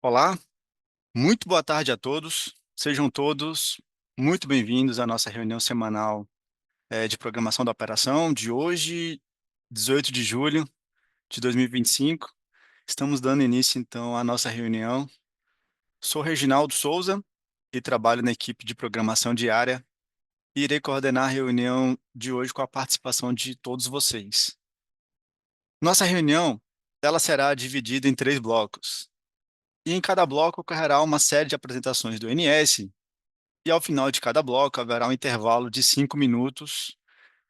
Olá, muito boa tarde a todos. Sejam todos muito bem-vindos à nossa reunião semanal de programação da operação de hoje, 18 de julho de 2025. Estamos dando início, então, à nossa reunião. Sou Reginaldo Souza e trabalho na equipe de programação diária e irei coordenar a reunião de hoje com a participação de todos vocês. Nossa reunião, ela será dividida em 3 blocos, e em cada bloco ocorrerá uma série de apresentações do NS. E ao final de cada bloco haverá um intervalo de 5 minutos,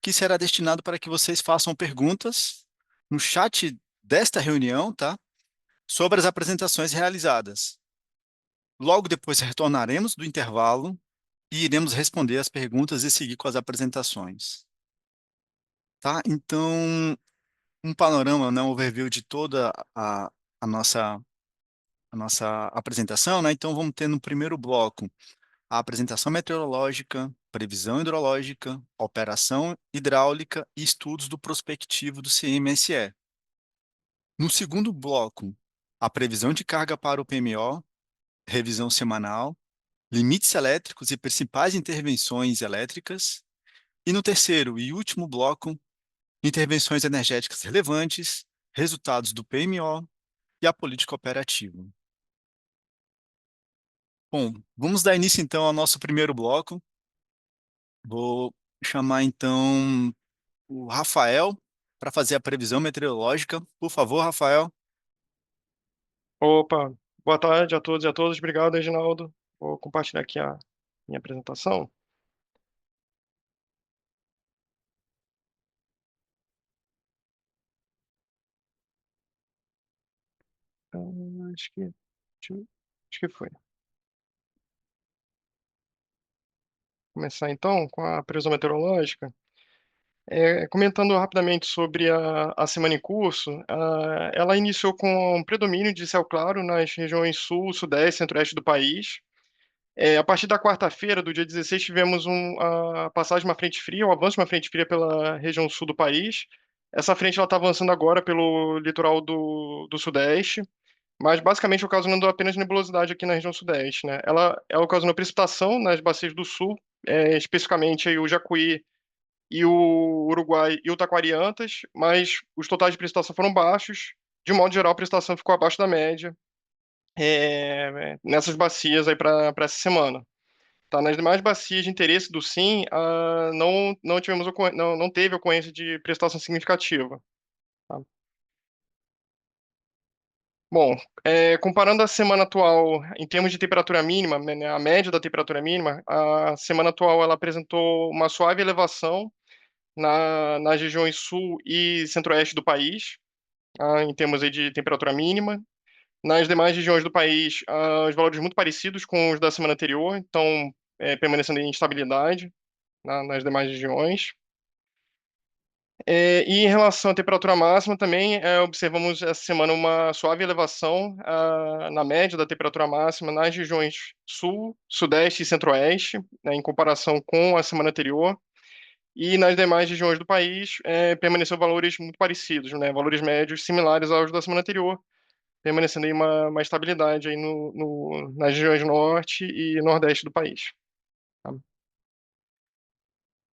que será destinado para que vocês façam perguntas no chat desta reunião, tá? Sobre as apresentações realizadas. Logo depois retornaremos do intervalo e iremos responder as perguntas e seguir com as apresentações, tá? Então, um panorama, né, um overview de toda a nossa, a nossa apresentação, né? Então, vamos ter no primeiro bloco a apresentação meteorológica, previsão hidrológica, operação hidráulica e estudos do prospectivo do CMSE. No segundo bloco, a previsão de carga para o PMO, revisão semanal, limites elétricos e principais intervenções elétricas. E no terceiro e último bloco, intervenções energéticas relevantes, resultados do PMO e a política operativa. Bom, vamos dar início então ao nosso primeiro bloco. Vou chamar então o Rafael para fazer a previsão meteorológica. Por favor, Rafael. Opa, boa tarde a todos e a todas. Obrigado, Reginaldo. Vou compartilhar aqui a minha apresentação. Ah, acho que, acho que foi. Começar então com a previsão meteorológica. Comentando rapidamente sobre a semana em curso, ela iniciou com um predomínio de céu claro nas regiões sul, sudeste, centro-oeste do país. A partir da quarta-feira, do dia 16, tivemos a passagem de uma frente fria, o avanço de uma frente fria pela região sul do país. Essa frente está avançando agora pelo litoral do sudeste, mas basicamente ocasionando apenas nebulosidade aqui na região sudeste, né? Ela ocasionou precipitação nas bacias do sul, especificamente aí o Jacuí e o Uruguai e o Taquariantas, mas os totais de precipitação foram baixos. De modo geral, a precipitação ficou abaixo da média nessas bacias aí para essa semana. Tá, nas demais bacias de interesse do SIM, não tivemos não teve ocorrência de precipitação significativa. Tá? Bom, comparando a semana atual em termos de temperatura mínima, né, a média da temperatura mínima, a semana atual ela apresentou uma suave elevação nas regiões sul e centro-oeste do país, tá, em termos aí de temperatura mínima. Nas demais regiões do país, os valores muito parecidos com os da semana anterior, então permanecendo em estabilidade nas demais regiões. E em relação à temperatura máxima, também observamos essa semana uma suave elevação na média da temperatura máxima nas regiões sul, sudeste e centro-oeste, né, em comparação com a semana anterior. E nas demais regiões do país, permaneceu valores muito parecidos, né, valores médios similares aos da semana anterior, permanecendo aí uma estabilidade aí nas regiões norte e nordeste do país. Tá?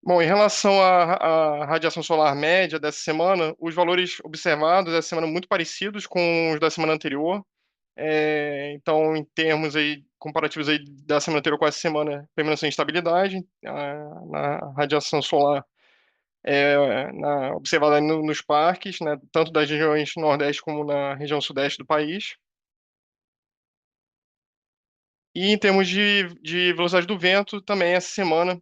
Bom, em relação à radiação solar média dessa semana, os valores observados essa semana muito parecidos com os da semana anterior. Então, em termos aí comparativos aí da semana anterior com essa semana, permaneceu em estabilidade na radiação solar observada nos parques, né, tanto das regiões nordeste como na região sudeste do país. E em termos de velocidade do vento, também essa semana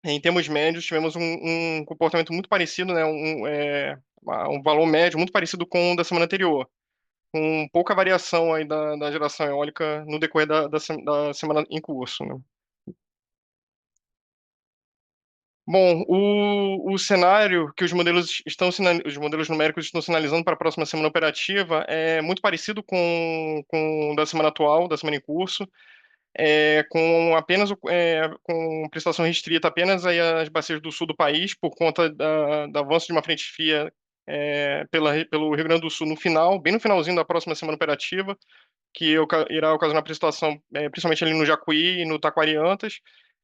em termos médios, tivemos um comportamento muito parecido, né, um valor médio muito parecido com o da semana anterior, com pouca variação aí da geração eólica no decorrer da semana em curso, né. Bom, o cenário que os modelos numéricos estão sinalizando para a próxima semana operativa é muito parecido com o da semana atual, da semana em curso, com prestação restrita apenas aí às bacias do sul do país, por conta do avanço de uma frente fria pelo Rio Grande do Sul no final, bem no finalzinho da próxima semana operativa, que irá ocasionar precipitação, principalmente ali no Jacuí e no Taquariantas,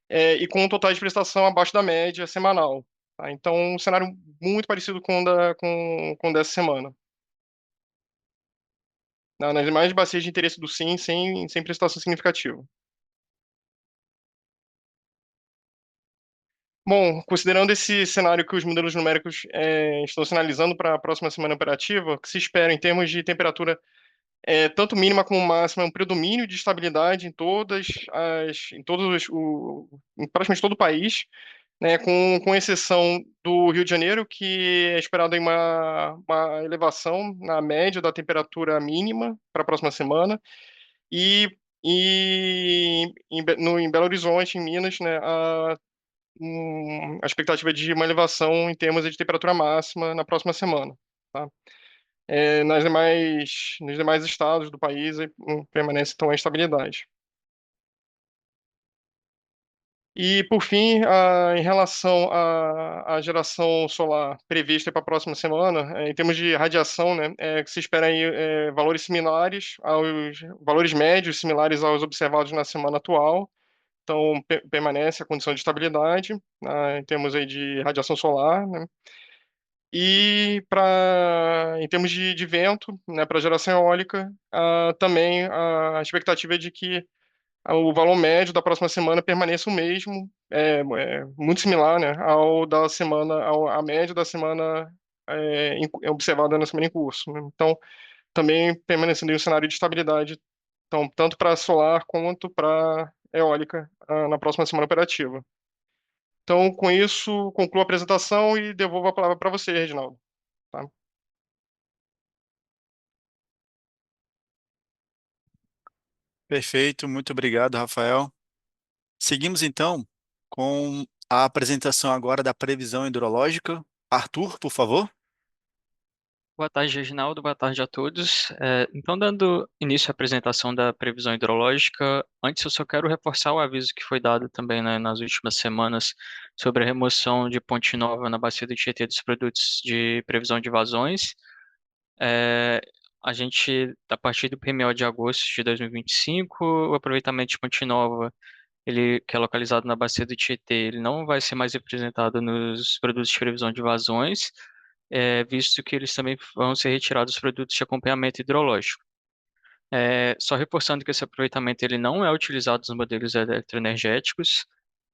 e com um total de precipitação abaixo da média semanal. Tá? Então, um cenário muito parecido com dessa semana. Nas demais bacias de interesse do SIM, sem precipitação significativa. Bom, considerando esse cenário que os modelos numéricos estão sinalizando para a próxima semana operativa, o que se espera em termos de temperatura tanto mínima como máxima, é um predomínio de estabilidade em praticamente todo o país, né, com exceção do Rio de Janeiro, que é esperado aí uma elevação na média da temperatura mínima para a próxima semana, e, em Belo Horizonte, em Minas, né, a expectativa é de uma elevação em termos de temperatura máxima na próxima semana. Tá? Nos demais estados do país permanece então a estabilidade. E, por fim, em relação à geração solar prevista para a próxima semana, em termos de radiação, né, que se espera aí, valores similares valores médios similares aos observados na semana atual. Então, permanece a condição de estabilidade, em termos aí de radiação solar, né? E em termos de vento, né, para geração eólica, também a expectativa é de que o valor médio da próxima semana permaneça o mesmo, muito similar, né, à média da semana observada na semana em curso, né? Então, também permanecendo em um cenário de estabilidade, então, tanto para solar quanto para eólica, na próxima semana operativa. Então, com isso, concluo a apresentação e devolvo a palavra para você, Reginaldo. Tá? Perfeito, muito obrigado, Rafael. Seguimos então com a apresentação agora da previsão hidrológica. Arthur, por favor. Boa tarde, Reginaldo. Boa tarde a todos. Então, dando início à apresentação da previsão hidrológica, antes eu só quero reforçar o aviso que foi dado também, né, nas últimas semanas sobre a remoção de Ponte Nova na bacia do Tietê dos produtos de previsão de vazões. É, a gente, a partir do PMO de agosto de 2025, o aproveitamento de Ponte Nova, que é localizado na bacia do Tietê, ele não vai ser mais representado nos produtos de previsão de vazões, visto que eles também vão ser retirados dos produtos de acompanhamento hidrológico. Só reforçando que esse aproveitamento ele não é utilizado nos modelos eletroenergéticos,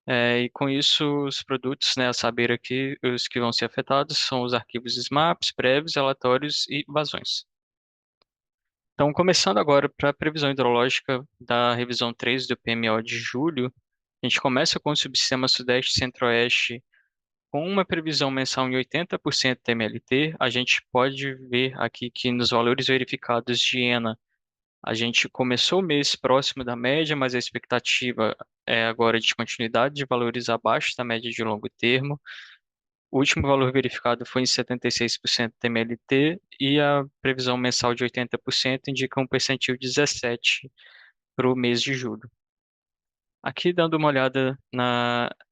e com isso os produtos, né, a saber aqui, os que vão ser afetados são os arquivos SMAPs, prévios, relatórios e vazões. Então, começando agora para a previsão hidrológica da revisão 3 do PMO de julho, a gente começa com o subsistema Sudeste e Centro-Oeste com uma previsão mensal em 80% da MLT. A gente pode ver aqui que nos valores verificados de ENA, a gente começou o mês próximo da média, mas a expectativa é agora de continuidade de valores abaixo da média de longo termo. O último valor verificado foi em 76% da MLT e a previsão mensal de 80% indica um percentil 17 para o mês de julho. Aqui, dando uma olhada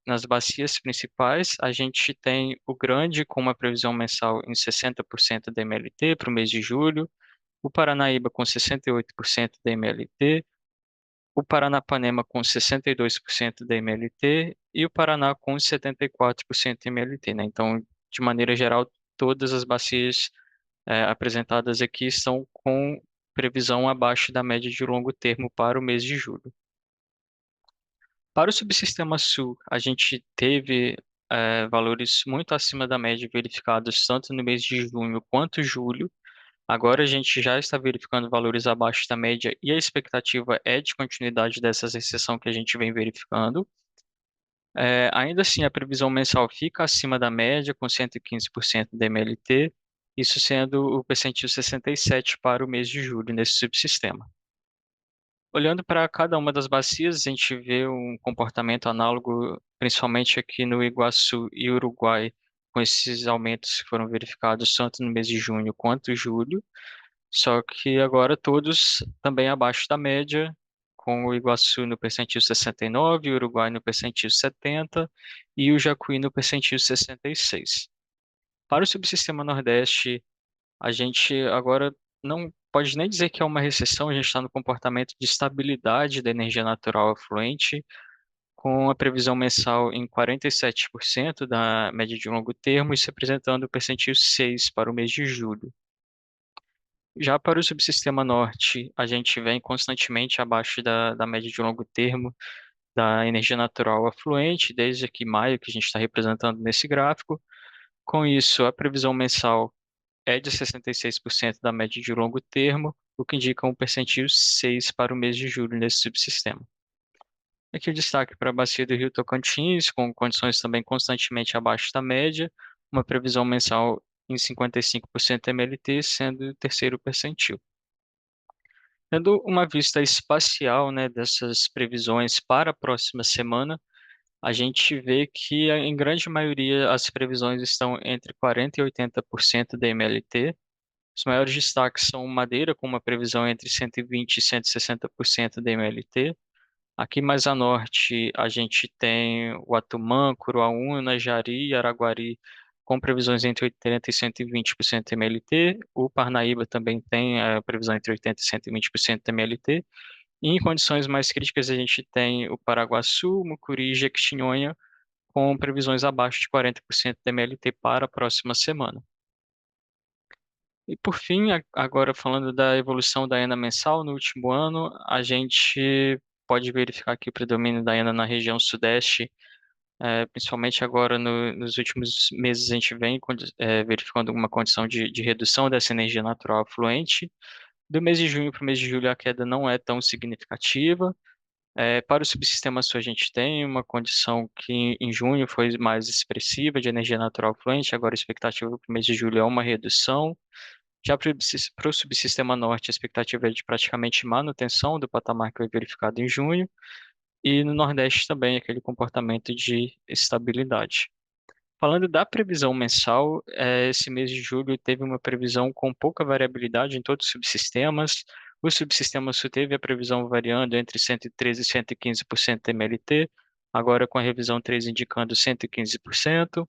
nas bacias principais, a gente tem o Grande com uma previsão mensal em 60% da MLT para o mês de julho, o Paranaíba com 68% da MLT, o Paranapanema com 62% da MLT e o Paraná com 74% da MLT, né? Então, de maneira geral, todas as bacias apresentadas aqui estão com previsão abaixo da média de longo termo para o mês de julho. Para o subsistema sul, a gente teve valores muito acima da média verificados tanto no mês de junho quanto julho. Agora a gente já está verificando valores abaixo da média e a expectativa é de continuidade dessa recessão que a gente vem verificando. Ainda assim, a previsão mensal fica acima da média, com 115% da MLT, isso sendo o percentil 67 para o mês de julho nesse subsistema. Olhando para cada uma das bacias, a gente vê um comportamento análogo, principalmente aqui no Iguaçu e Uruguai, com esses aumentos que foram verificados tanto no mês de junho quanto julho, só que agora todos também abaixo da média, com o Iguaçu no percentil 69, o Uruguai no percentil 70 e o Jacuí no percentil 66. Para o subsistema Nordeste, a gente agora não pode nem dizer que é uma recessão, a gente está no comportamento de estabilidade da energia natural afluente, com a previsão mensal em 47% da média de longo termo, isso representando o percentil 6 para o mês de julho. Já para o subsistema norte, a gente vem constantemente abaixo da média de longo termo da energia natural afluente, desde aqui maio, que a gente está representando nesse gráfico. Com isso, a previsão mensal é de 66% da média de longo termo, o que indica um percentil 6 para o mês de julho nesse subsistema. Aqui o destaque para a bacia do Rio Tocantins, com condições também constantemente abaixo da média, uma previsão mensal em 55% MLT, sendo o terceiro percentil. Dando uma vista espacial, né, dessas previsões para a próxima semana, a gente vê que, em grande maioria, as previsões estão entre 40% e 80% da MLT. Os maiores destaques são Madeira, com uma previsão entre 120% e 160% da MLT. Aqui mais a norte, a gente tem o Atumã, Curuaúna, Jari e Araguari, com previsões entre 80% e 120% MLT. O Parnaíba também tem a previsão entre 80% e 120% MLT. E em condições mais críticas, a gente tem o Paraguaçu, Mucuri e Jequitinhonha, com previsões abaixo de 40% da MLT para a próxima semana. E por fim, agora falando da evolução da ENA mensal no último ano, a gente pode verificar aqui o predomínio da ENA na região sudeste, principalmente agora nos últimos meses a gente vem verificando uma condição de redução dessa energia natural afluente. Do mês de junho para o mês de julho a queda não é tão significativa. Para o subsistema sul a gente tem uma condição que em junho foi mais expressiva de energia natural afluente, agora a expectativa para o mês de julho é uma redução. Já para o subsistema norte, a expectativa é de praticamente manutenção do patamar que foi verificado em junho, e no Nordeste também aquele comportamento de estabilidade. Falando da previsão mensal, esse mês de julho teve uma previsão com pouca variabilidade em todos os subsistemas. O subsistema sul teve a previsão variando entre 113% e 115% MLT, agora com a revisão 3 indicando 115%.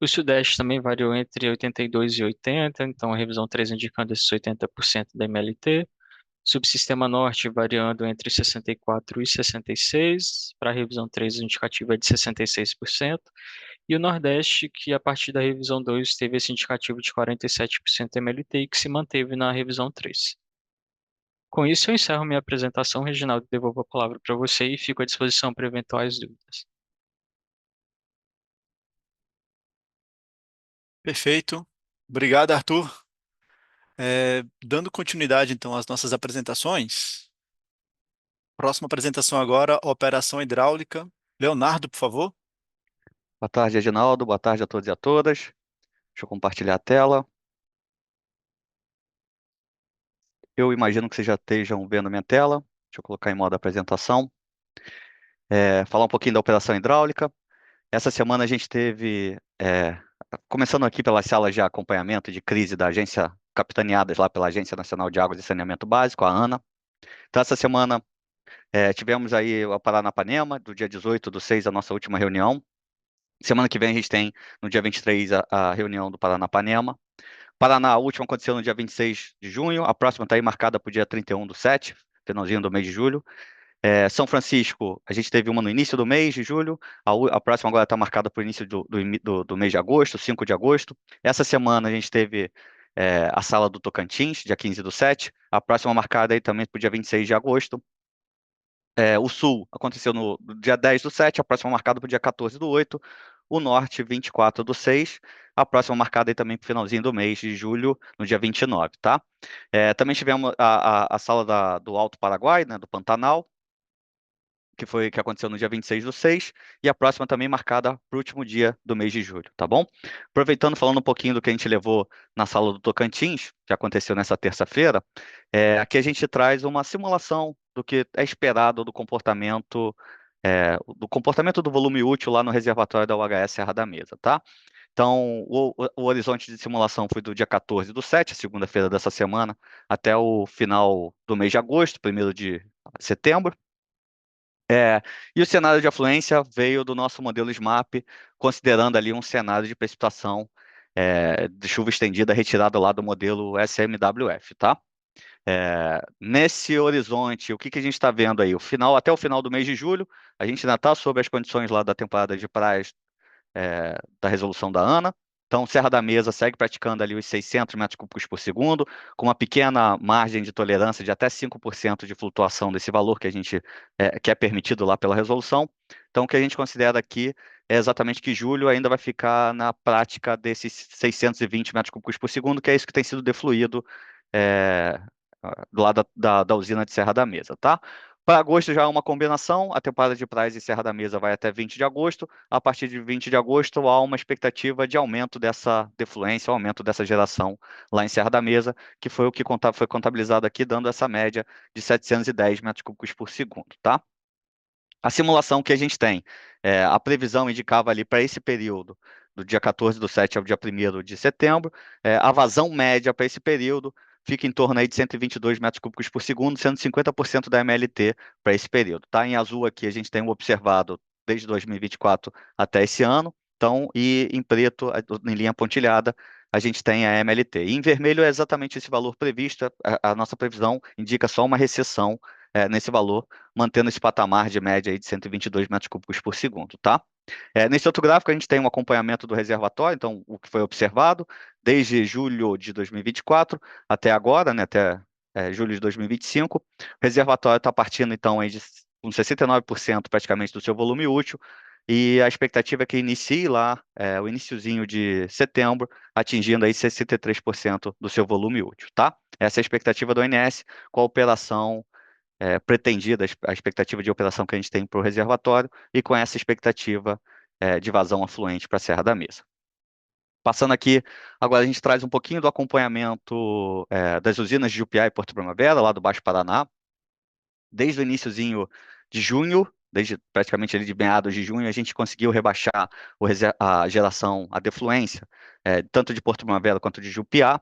O Sudeste também variou entre 82 e 80, então a revisão 3 indicando esses 80% da MLT. Subsistema Norte variando entre 64 e 66, para a revisão 3 indicativa é de 66%. E o Nordeste, que a partir da revisão 2 teve esse indicativo de 47% MLT e que se manteve na revisão 3. Com isso, eu encerro minha apresentação, Reginaldo, devolvo a palavra para você e fico à disposição para eventuais dúvidas. Perfeito. Obrigado, Arthur. Dando continuidade, então, às nossas apresentações. Próxima apresentação agora, operação hidráulica. Leonardo, por favor. Boa tarde, Reginaldo. Boa tarde a todos e a todas. Deixa eu compartilhar a tela. Eu imagino que vocês já estejam vendo minha tela. Deixa eu colocar em modo apresentação. Falar um pouquinho da operação hidráulica. Essa semana a gente teve, começando aqui pelas salas de acompanhamento de crise da agência, capitaneadas lá pela Agência Nacional de Águas e Saneamento Básico, a ANA. Então, essa semana tivemos aí a Paranapanema, do dia 18/6, a nossa última reunião. Semana que vem a gente tem, no dia 23, a reunião do Paranapanema. Paraná, a última aconteceu no dia 26 de junho, a próxima está aí marcada para o dia 31/7, finalzinho do mês de julho. São Francisco, a gente teve uma no início do mês de julho, a próxima agora está marcada para o início do mês de agosto, 5 de agosto. Essa semana a gente teve a sala do Tocantins, dia 15/7, a próxima marcada aí também para o dia 26 de agosto. O Sul aconteceu no dia 10/7, a próxima marcada para o dia 14/8, o Norte 24/6, a próxima marcada aí também para o finalzinho do mês de julho, no dia 29, tá? Também tivemos a sala do Alto Paraguai, né, do Pantanal, que aconteceu no dia 26/6, e a próxima também marcada para o último dia do mês de julho, tá bom? Aproveitando, falando um pouquinho do que a gente levou na sala do Tocantins, que aconteceu nessa terça-feira, aqui a gente traz uma simulação do que é esperado do comportamento do volume útil lá no reservatório da UHS Serra da Mesa, tá? Então, o horizonte de simulação foi do dia 14/7, segunda-feira dessa semana, até o final do mês de agosto, 1º de setembro. E o cenário de afluência veio do nosso modelo SMAP, considerando ali um cenário de precipitação de chuva estendida retirada lá do modelo SMWF, tá? Nesse horizonte, o que que a gente está vendo aí? Até o final do mês de julho, a gente ainda está sob as condições lá da temporada de praias da resolução da ANA. Então, Serra da Mesa segue praticando ali os 600 metros cúbicos por segundo, com uma pequena margem de tolerância de até 5% de flutuação desse valor que é permitido lá pela resolução. Então, o que a gente considera aqui é exatamente que julho ainda vai ficar na prática desses 620 metros cúbicos por segundo, que é isso que tem sido defluído é, do lado da usina de Serra da Mesa, tá? Para agosto já é uma combinação, a temporada de praias em Serra da Mesa vai até 20 de agosto, a partir de 20 de agosto há uma expectativa de aumento dessa defluência, aumento dessa geração lá em Serra da Mesa, que foi o que foi contabilizado aqui, dando essa média de 710 metros cúbicos por segundo, tá? A simulação que a gente tem, a previsão indicava ali para esse período, do dia 14/7 ao dia 1º de setembro, a vazão média para esse período fica em torno aí de 122 metros cúbicos por segundo, sendo 50% da MLT para esse período. Tá? Em azul aqui a gente tem o observado desde 2024 até esse ano, então, e em preto, em linha pontilhada, a gente tem a MLT. E em vermelho é exatamente esse valor previsto, a nossa previsão indica só uma recessão nesse valor, mantendo esse patamar de média aí de 122 metros cúbicos por segundo, tá? Nesse outro gráfico, a gente tem um acompanhamento do reservatório, então, o que foi observado desde julho de 2024 até agora, né, até julho de 2025. O reservatório está partindo, então, aí com 69% praticamente do seu volume útil, e a expectativa é que inicie lá o iniciozinho de setembro, atingindo aí 63% do seu volume útil, tá? Essa é a expectativa do ONS com a operação pretendida, a expectativa de operação que a gente tem para o reservatório, e com essa expectativa de vazão afluente para a Serra da Mesa. Passando aqui, agora a gente traz um pouquinho do acompanhamento das usinas de Jupiá e Porto Primavera, lá do Baixo Paraná, desde o iniciozinho de junho, desde praticamente ali de meados de junho, a gente conseguiu rebaixar a geração, a defluência, tanto de Porto Primavera quanto de Jupiá.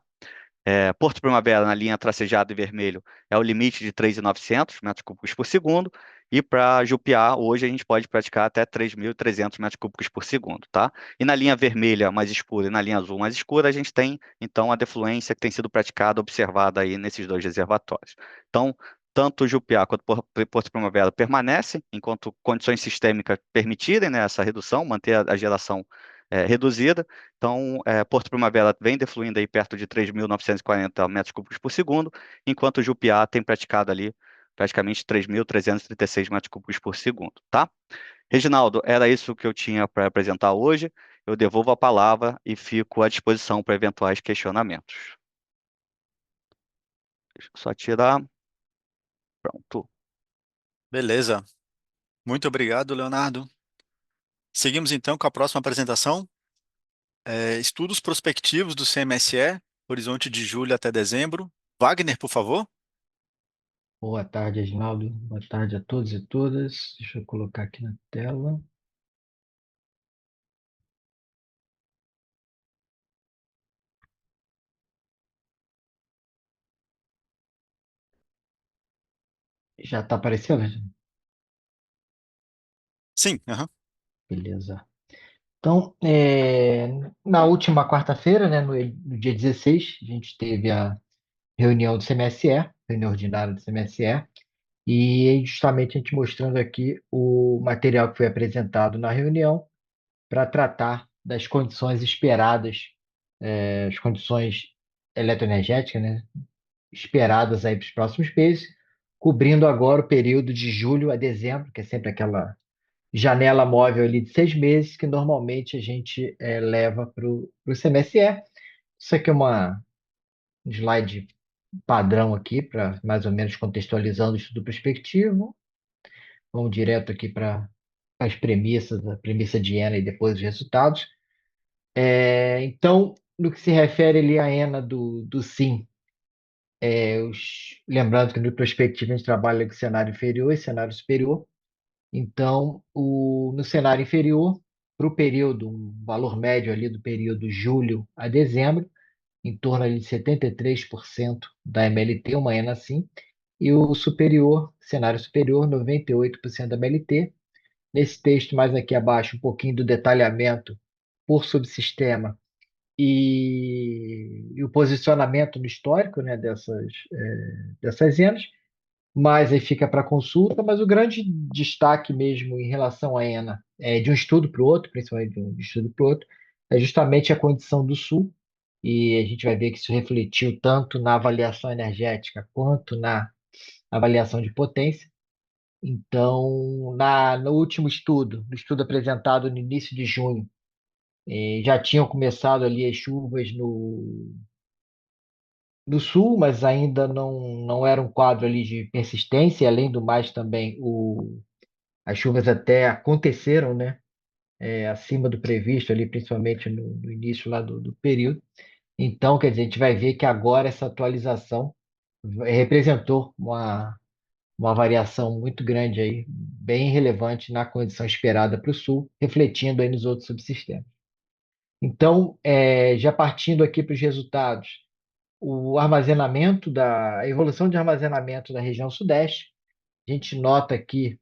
Porto Primavera, na linha tracejado e vermelho, é o limite de 3.900 metros cúbicos por segundo, e para Jupiá, hoje a gente pode praticar até 3.300 metros cúbicos por segundo, tá? E na linha vermelha mais escura e na linha azul mais escura, a gente tem, então, a defluência que tem sido praticada, observada aí nesses dois reservatórios. Então, tanto Jupiá quanto Porto Primavera permanecem, enquanto condições sistêmicas permitirem, né, essa redução, manter a geração reduzida. Então, Porto Primavera vem defluindo aí perto de 3.940 metros cúbicos por segundo, enquanto o Jupiá tem praticado ali praticamente 3.336 metros cúbicos por segundo, tá? Reginaldo, era isso que eu tinha para apresentar hoje. Eu devolvo a palavra e fico à disposição para eventuais questionamentos. Deixa eu só tirar. Pronto. Beleza. Muito obrigado, Leonardo. Seguimos então com a próxima apresentação. Estudos prospectivos do CMSE, horizonte de julho até dezembro. Wagner, por favor. Boa tarde, Reginaldo. Boa tarde a todos e todas. Deixa eu colocar aqui na tela. Já está aparecendo? Sim, aham. Beleza. Então, na última quarta-feira, né, no dia 16, a gente teve a reunião do CMSE, reunião ordinária do CMSE, e justamente a gente mostrando aqui o material que foi apresentado na reunião para tratar das condições esperadas, as condições eletroenergéticas, né, esperadas aí para os próximos meses, cobrindo agora o período de julho a dezembro, que é sempre aquela janela móvel ali de 6 meses, que normalmente a gente leva para o CMSE. Isso aqui é um slide padrão aqui, para mais ou menos contextualizando o estudo prospectivo. Vamos direto aqui para as premissas, a premissa de ENA e depois os resultados. Então, no que se refere ali à ENA do SIM, lembrando que no prospectivo a gente trabalha com cenário inferior e cenário superior. Então, no cenário inferior, para o período, um valor médio ali do período julho a dezembro, em torno ali de 73% da MLT, uma ENA assim, e o superior, cenário superior, 98% da MLT. Nesse texto mais aqui abaixo, um pouquinho do detalhamento por subsistema e o posicionamento no histórico, né, dessas ENAs, mas aí fica para consulta. Mas o grande destaque mesmo em relação à ENA, de um estudo para o outro, principalmente de um estudo para o outro, é justamente a condição do Sul, e a gente vai ver que isso refletiu tanto na avaliação energética quanto na avaliação de potência. Então, no último estudo, no estudo apresentado no início de junho, já tinham começado ali as chuvas no sul, mas ainda não era um quadro ali de persistência. Além do mais, também as chuvas até aconteceram, né? Acima do previsto ali, principalmente no início lá do período. Então, quer dizer, a gente vai ver que agora essa atualização representou uma variação muito grande aí, bem relevante na condição esperada para o sul, refletindo aí nos outros subsistemas. Então, já partindo aqui para os resultados, a evolução de armazenamento da região sudeste, a gente nota que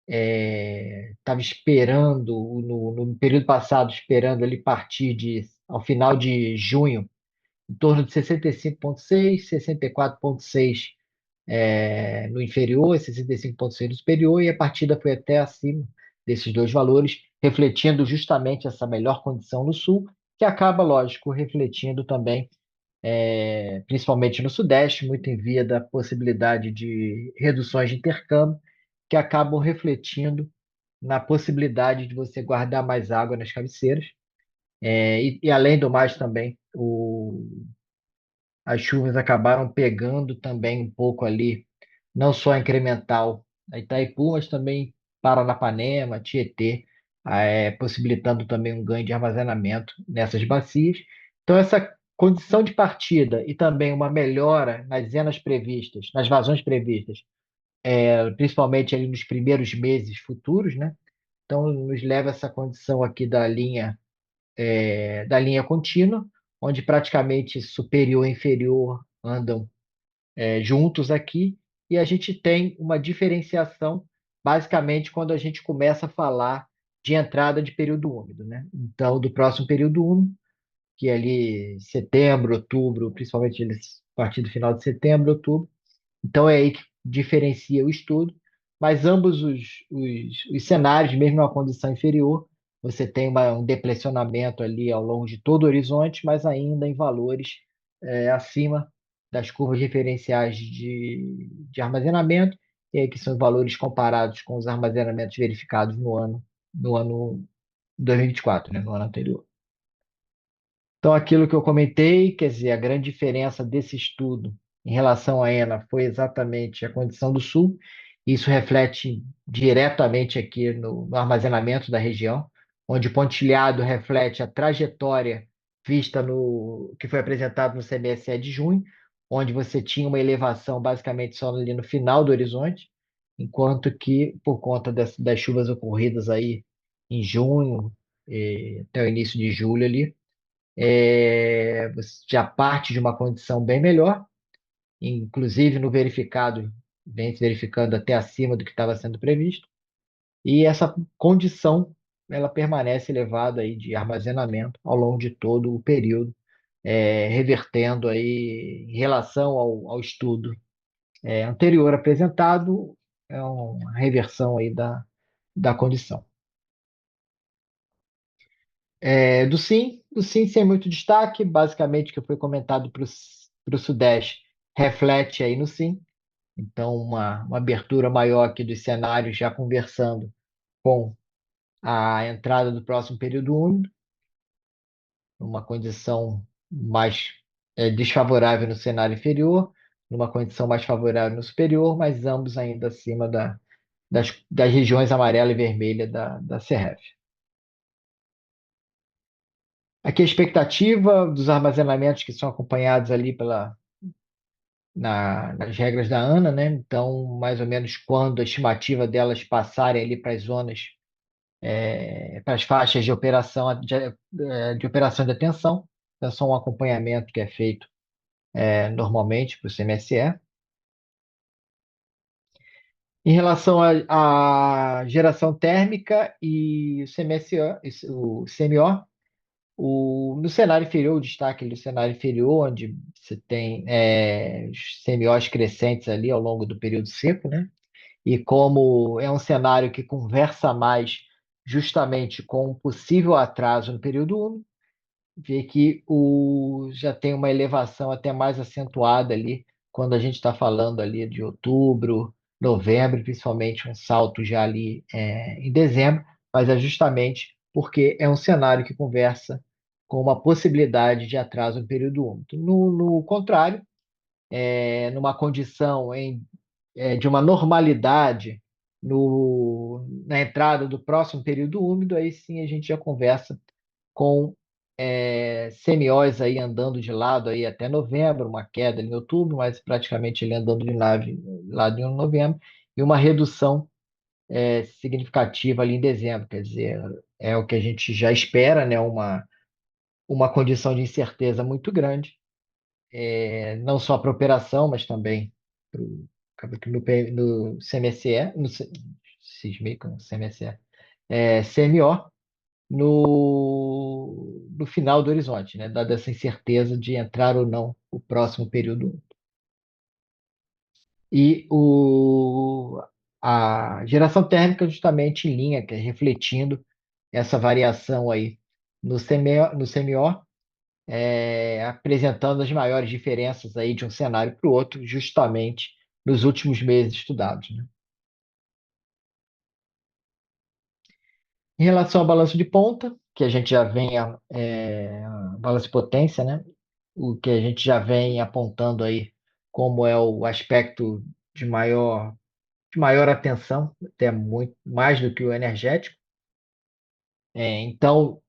estava esperando, no período passado, esperando ali partir ao final de junho, em torno de 65,6, 64,6 no inferior e 65,6 no superior, e a partida foi até acima desses dois valores, refletindo justamente essa melhor condição no sul, que acaba, lógico, refletindo também, principalmente no sudeste, muito em via da possibilidade de reduções de intercâmbio, que acabam refletindo na possibilidade de você guardar mais água nas cabeceiras. E além do mais também, as chuvas acabaram pegando também um pouco ali, não só a incremental a Itaipu, mas também Paranapanema, Tietê, possibilitando também um ganho de armazenamento nessas bacias. Então, essa condição de partida e também uma melhora nas zenas previstas, nas vazões previstas, principalmente ali nos primeiros meses futuros, né? Então, nos leva a essa condição aqui da linha contínua, onde praticamente superior e inferior andam juntos aqui, e a gente tem uma diferenciação, basicamente, quando a gente começa a falar de entrada de período úmido, né? Então, do próximo período úmido, que é ali setembro, outubro, principalmente a partir do final de setembro, outubro. Então, é aí que diferencia o estudo, mas ambos os cenários, mesmo na condição inferior, você tem um depressionamento ali ao longo de todo o horizonte, mas ainda em valores acima das curvas referenciais de armazenamento, e aí que são valores comparados com os armazenamentos verificados no ano 2024, né, no ano anterior. Então, aquilo que eu comentei, quer dizer, a grande diferença desse estudo em relação à ENA foi exatamente a condição do sul. Isso reflete diretamente aqui no armazenamento da região, onde o pontilhado reflete a trajetória vista no que foi apresentado no CMSE de junho, onde você tinha uma elevação basicamente só ali no final do horizonte, enquanto que, por conta das chuvas ocorridas aí em junho, até o início de julho ali, você já parte de uma condição bem melhor, inclusive no verificado, vem se verificando até acima do que estava sendo previsto, e essa condição ela permanece elevada aí de armazenamento ao longo de todo o período, revertendo aí em relação ao estudo anterior apresentado, é uma reversão aí da condição. Do Sim sem muito destaque, basicamente o que foi comentado para o Sudeste reflete aí no Sim, então uma abertura maior aqui dos cenários, já conversando com a entrada do próximo período úmido, numa condição mais desfavorável no cenário inferior, numa condição mais favorável no superior, mas ambos ainda acima das regiões amarela e vermelha da Serref. Aqui a expectativa dos armazenamentos que são acompanhados ali nas regras da ANA, né? Então, mais ou menos quando a estimativa delas passarem ali para as zonas, para as faixas de operação de atenção. Então, só um acompanhamento que é feito normalmente para o CMSE. Em relação à geração térmica e o CMSO, o CMO, No cenário inferior, o destaque do cenário inferior, onde você tem os semiós crescentes ali ao longo do período seco, né? E como é um cenário que conversa mais justamente com um possível atraso no período úmido, vê que já tem uma elevação até mais acentuada ali, quando a gente está falando ali de outubro, novembro, principalmente um salto já ali em dezembro, mas é justamente porque é um cenário que conversa com uma possibilidade de atraso no período úmido. No contrário, numa condição de uma normalidade na entrada do próximo período úmido, aí sim a gente já conversa com semiós aí andando de lado aí até novembro, uma queda em outubro, mas praticamente ele andando de lado em novembro, e uma redução significativa ali em dezembro, quer dizer, é o que a gente já espera, né? Uma condição de incerteza muito grande, não só para a operação, mas também no CMSE, no Sismic, no CMSE, CMO, no final do horizonte, né? Dada essa incerteza de entrar ou não o próximo período. E a geração térmica justamente em linha, que é refletindo essa variação aí no CMO, apresentando as maiores diferenças aí de um cenário para o outro, justamente nos últimos meses estudados, né? Em relação ao balanço de ponta, que a gente já vem, balanço de potência, né? O que a gente já vem apontando aí como é o aspecto de maior atenção, até muito mais do que o energético. Então,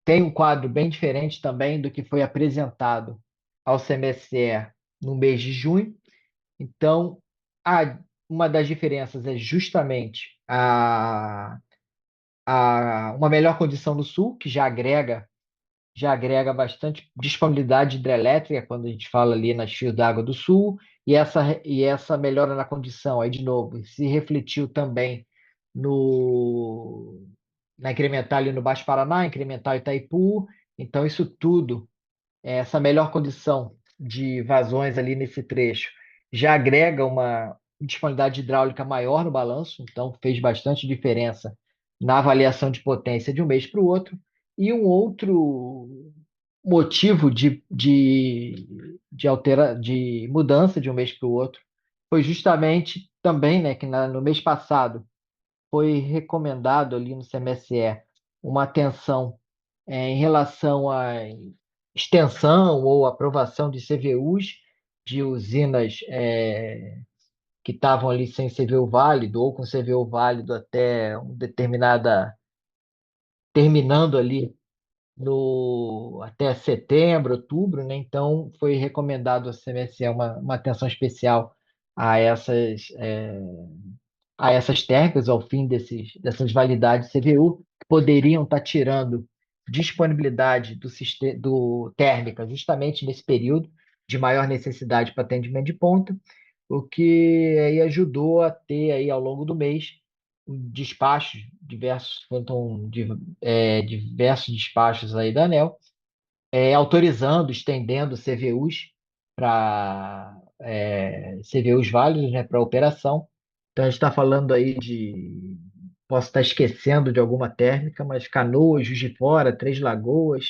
tem um quadro bem diferente também do que foi apresentado ao CMSE no mês de junho. Então, uma das diferenças é justamente uma melhor condição no sul, que já agrega bastante disponibilidade hidrelétrica quando a gente fala ali nas fios d'água do sul, e essa melhora na condição, aí de novo, se refletiu também no, na incremental ali no Baixo Paraná, incremental Itaipu. Então, isso tudo, essa melhor condição de vazões ali nesse trecho, já agrega uma disponibilidade hidráulica maior no balanço, então fez bastante diferença na avaliação de potência de um mês para o outro. E um outro motivo de mudança de um mês para o outro foi justamente também, né, que no mês passado foi recomendado ali no CMSE uma atenção em relação à extensão ou aprovação de CVUs de usinas que estavam ali sem CVU válido ou com CVU válido até terminando ali até setembro, outubro, né? Então foi recomendado ao CMSE uma atenção especial a essas térmicas, ao fim dessas validades CVU, que poderiam estar tirando disponibilidade do térmica justamente nesse período de maior necessidade para atendimento de ponta, o que aí ajudou a ter aí ao longo do mês despachos diversos, diversos despachos aí da ANEEL, autorizando, estendendo CVUs para CVUs válidos, né, para operação. Então, a gente está falando aí posso estar esquecendo de alguma térmica, mas Canoas, Juiz de Fora, Três Lagoas,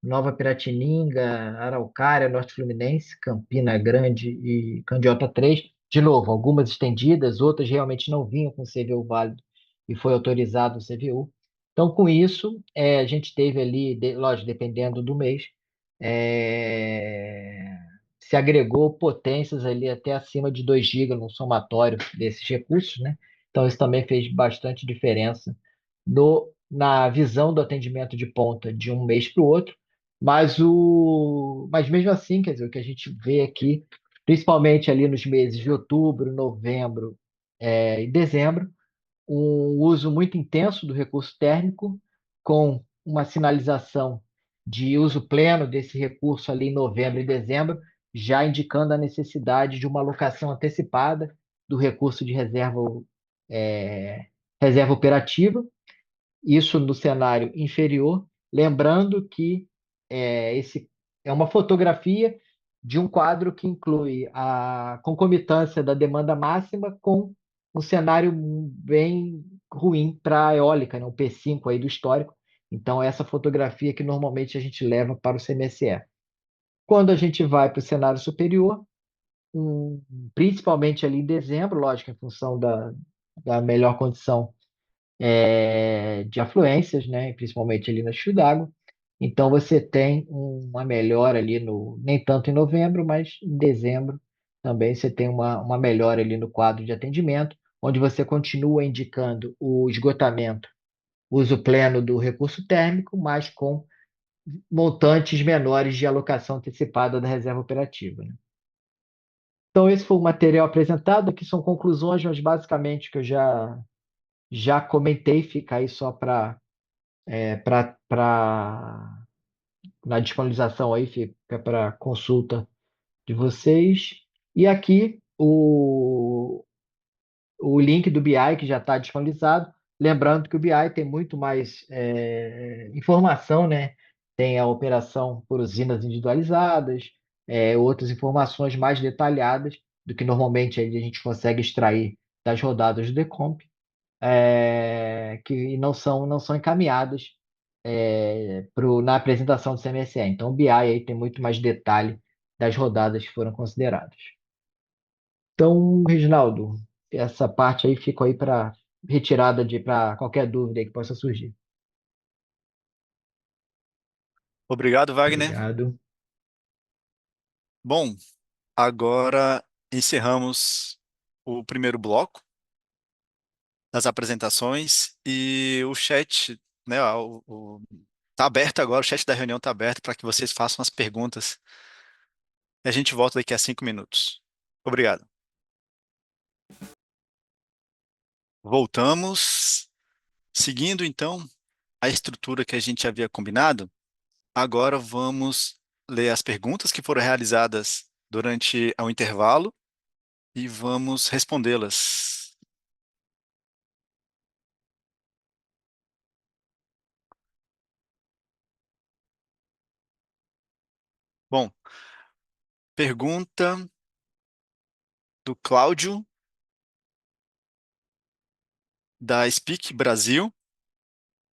Nova Piratininga, Araucária, Norte Fluminense, Campina Grande e Candiota 3. De novo, algumas estendidas, outras realmente não vinham com CVU válido e foi autorizado o CVU. Então, com isso, a gente teve ali, lógico, dependendo do mês, é, se agregou potências ali até acima de 2 GB no somatório desses recursos, né? Então, isso também fez bastante diferença na visão do atendimento de ponta de um mês para o outro, mas mesmo assim, quer dizer, o que a gente vê aqui, principalmente ali nos meses de outubro, novembro, e dezembro, um uso muito intenso do recurso térmico, com uma sinalização de uso pleno desse recurso ali em novembro e dezembro, já indicando a necessidade de uma alocação antecipada do recurso de reserva operativa, isso no cenário inferior, Lembrando que esse é uma fotografia de um quadro que inclui a concomitância da demanda máxima com um cenário bem ruim para a eólica, né? Um P5 aí do histórico. Então, essa fotografia que normalmente a gente leva para o CMSE. Quando a gente vai para o cenário superior, principalmente ali em dezembro, lógico, em função da melhor condição de afluências, né, principalmente ali no Fio d'Água. Então você tem uma melhora ali nem tanto em novembro, mas em dezembro também você tem uma melhora ali no quadro de atendimento, onde você continua indicando o esgotamento, uso pleno do recurso térmico, mas com montantes menores de alocação antecipada da reserva operativa, né? Então, esse foi o material apresentado. Aqui são conclusões, mas basicamente que eu já comentei, fica aí só na disponibilização aí, fica para consulta de vocês. E aqui o link do BI que já está disponibilizado. Lembrando que o BI tem muito mais informação, né? Tem a operação por usinas individualizadas, outras informações mais detalhadas do que normalmente a gente consegue extrair das rodadas do Decomp, que não são encaminhadas na apresentação do CMSE. Então, o BI aí tem muito mais detalhe das rodadas que foram consideradas. Então, Reginaldo, essa parte aí fica aí para retirada para qualquer dúvida aí que possa surgir. Obrigado, Wagner. Obrigado. Bom, agora encerramos o primeiro bloco das apresentações e o chat, né, tá aberto agora, o chat da reunião está aberto para que vocês façam as perguntas. E a gente volta daqui a 5 minutos. Obrigado. Voltamos. Seguindo, então, a estrutura que a gente havia combinado, agora vamos ler as perguntas que foram realizadas durante o intervalo e vamos respondê-las. Bom, pergunta do Cláudio, da Speak Brasil.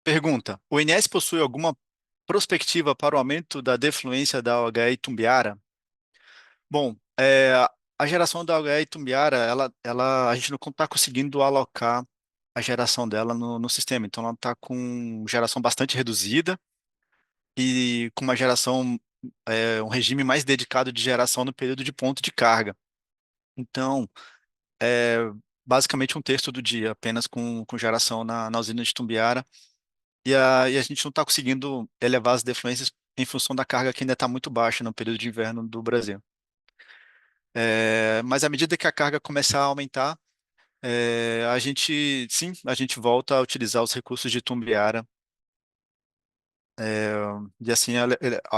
Pergunta: o INES possui alguma prospectiva para o aumento da defluência da OHE Itumbiara? Bom, a geração da OHE Itumbiara, a gente não está conseguindo alocar a geração dela no sistema, então ela está com geração bastante reduzida e com uma geração, um regime mais dedicado de geração no período de ponto de carga. Então, é basicamente um terço do dia, apenas com geração na usina de Tumbiara, e a gente não está conseguindo elevar as defluências em função da carga que ainda está muito baixa no período de inverno do Brasil. Mas à medida que a carga começar a aumentar, a gente volta a utilizar os recursos de Tumbiara, e assim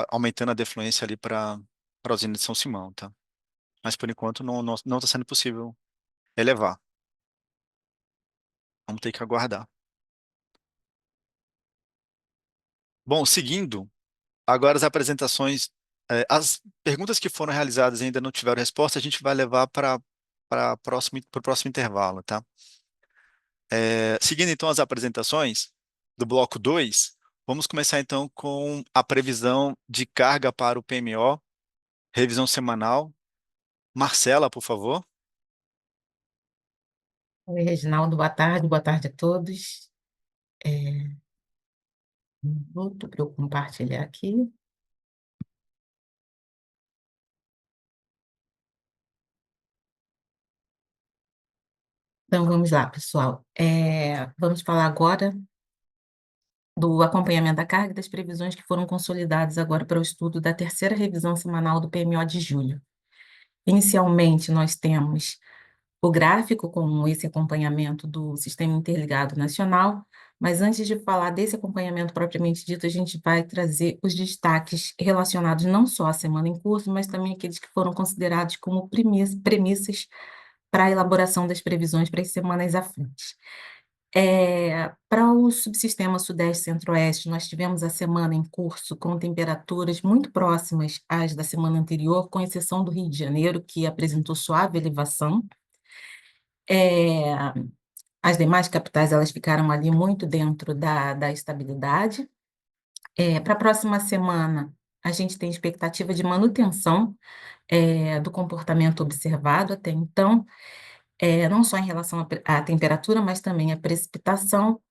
aumentando a defluência ali para a usina de São Simão, tá? Mas por enquanto não está sendo possível elevar. Vamos ter que aguardar. Bom, seguindo, agora as apresentações, as perguntas que foram realizadas e ainda não tiveram resposta, a gente vai levar para o próximo intervalo, tá? Seguindo então as apresentações do bloco 2, vamos começar então com a previsão de carga para o PMO, revisão semanal. Marcela, por favor. Oi, Reginaldo, boa tarde a todos. Um minuto para eu compartilhar aqui. Então, vamos lá, pessoal. Vamos falar agora do acompanhamento da carga e das previsões que foram consolidadas agora para o estudo da terceira revisão semanal do PMO de julho. Inicialmente, nós temos o gráfico com esse acompanhamento do Sistema Interligado Nacional, mas antes de falar desse acompanhamento propriamente dito, a gente vai trazer os destaques relacionados não só à semana em curso, mas também aqueles que foram considerados como premissas para a elaboração das previsões para as semanas à frente. Para o subsistema Sudeste e Centro-Oeste, nós tivemos a semana em curso com temperaturas muito próximas às da semana anterior, com exceção do Rio de Janeiro, que apresentou suave elevação. As demais capitais, elas ficaram ali muito dentro da estabilidade. Para a próxima semana, a gente tem expectativa de manutenção do comportamento observado até então, não só em relação à temperatura, mas também à precipitação,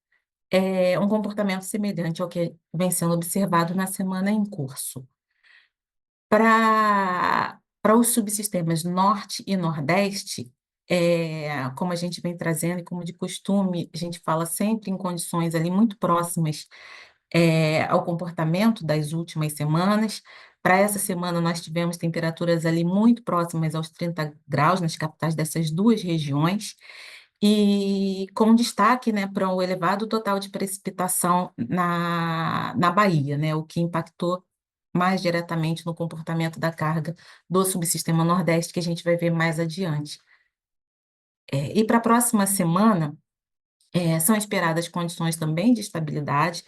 um comportamento semelhante ao que vem sendo observado na semana em curso. Para os subsistemas Norte e Nordeste, como a gente vem trazendo e como de costume, a gente fala sempre em condições ali muito próximas ao comportamento das últimas semanas. Para essa semana, nós tivemos temperaturas ali muito próximas aos 30 graus nas capitais dessas duas regiões, e com destaque, né, para o elevado total de precipitação na Bahia, né, o que impactou mais diretamente no comportamento da carga do subsistema Nordeste, que a gente vai ver mais adiante. E para a próxima semana, são esperadas condições também de estabilidade,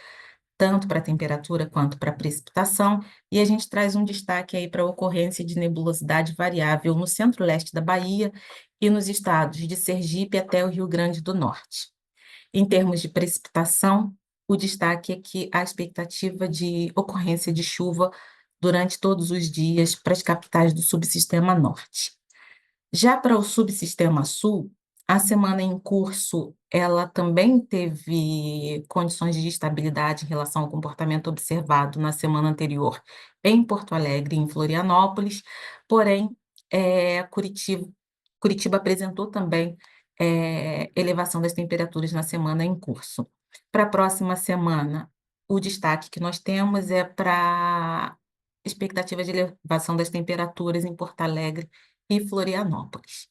tanto para a temperatura quanto para a precipitação, e a gente traz um destaque aí para a ocorrência de nebulosidade variável no centro-leste da Bahia e nos estados de Sergipe até o Rio Grande do Norte. Em termos de precipitação, o destaque é que há expectativa de ocorrência de chuva durante todos os dias para as capitais do subsistema norte. Já para o subsistema sul, a semana em curso, ela também teve condições de estabilidade em relação ao comportamento observado na semana anterior em Porto Alegre e em Florianópolis, porém, Curitiba apresentou também elevação das temperaturas na semana em curso. Para a próxima semana, o destaque que nós temos é para expectativa de elevação das temperaturas em Porto Alegre e Florianópolis.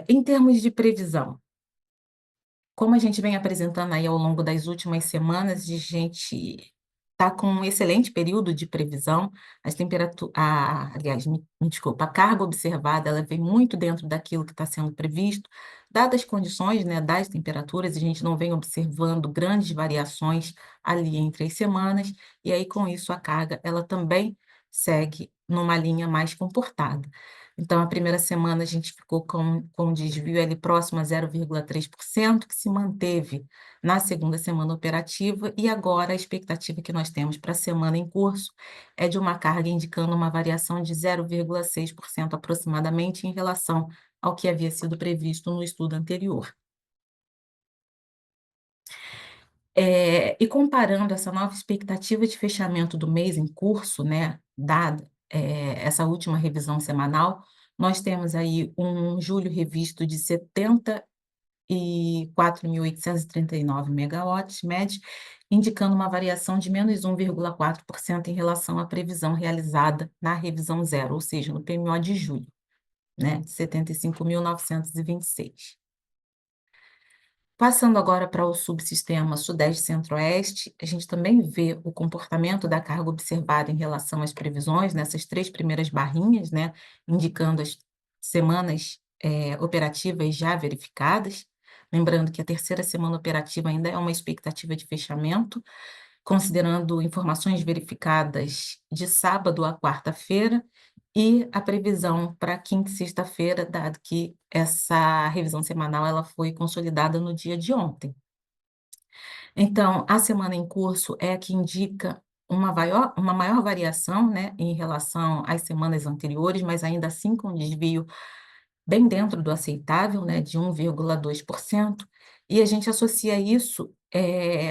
Em termos de previsão, como a gente vem apresentando aí ao longo das últimas semanas, a gente está com um excelente período de previsão. Aliás, me desculpa, a carga observada, ela vem muito dentro daquilo que está sendo previsto, dadas as condições, né, das temperaturas, a gente não vem observando grandes variações ali entre as semanas, e aí com isso a carga, ela também segue numa linha mais comportada. Então, a primeira semana a gente ficou com um desvio ali próximo a 0,3%, que se manteve na segunda semana operativa, e agora a expectativa que nós temos para a semana em curso é de uma carga indicando uma variação de 0,6% aproximadamente em relação ao que havia sido previsto no estudo anterior. E comparando essa nova expectativa de fechamento do mês em curso, né, dada essa última revisão semanal, nós temos aí um julho revisto de 74.839 megawatts médio, indicando uma variação de menos 1,4% em relação à previsão realizada na revisão zero, ou seja, no PMO de julho, né, de 75.926. Passando agora para o subsistema Sudeste e Centro-Oeste, a gente também vê o comportamento da carga observada em relação às previsões, nessas 3 primeiras barrinhas, né, indicando as semanas operativas já verificadas. Lembrando que a terceira semana operativa ainda é uma expectativa de fechamento, considerando informações verificadas de sábado a quarta-feira, e a previsão para quinta e sexta-feira, dado que essa revisão semanal ela foi consolidada no dia de ontem. Então, a semana em curso é a que indica uma maior variação, né, em relação às semanas anteriores, mas ainda assim com desvio bem dentro do aceitável, né, de 1,2%, e a gente associa isso,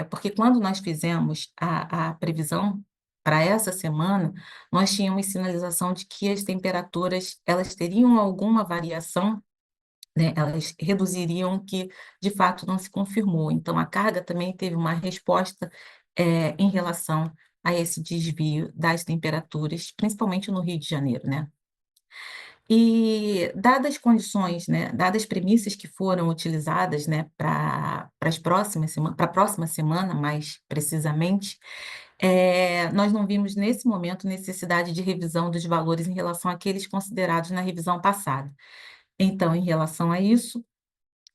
porque quando nós fizemos a previsão para essa semana, nós tínhamos sinalização de que as temperaturas, elas teriam alguma variação, né, elas reduziriam, que de fato não se confirmou. Então, a carga também teve uma resposta em relação a esse desvio das temperaturas, principalmente no Rio de Janeiro, né? E dadas as condições, né, dadas as premissas que foram utilizadas, né, para a próxima semana, mais precisamente, nós não vimos nesse momento necessidade de revisão dos valores em relação àqueles considerados na revisão passada. Então, em relação a isso,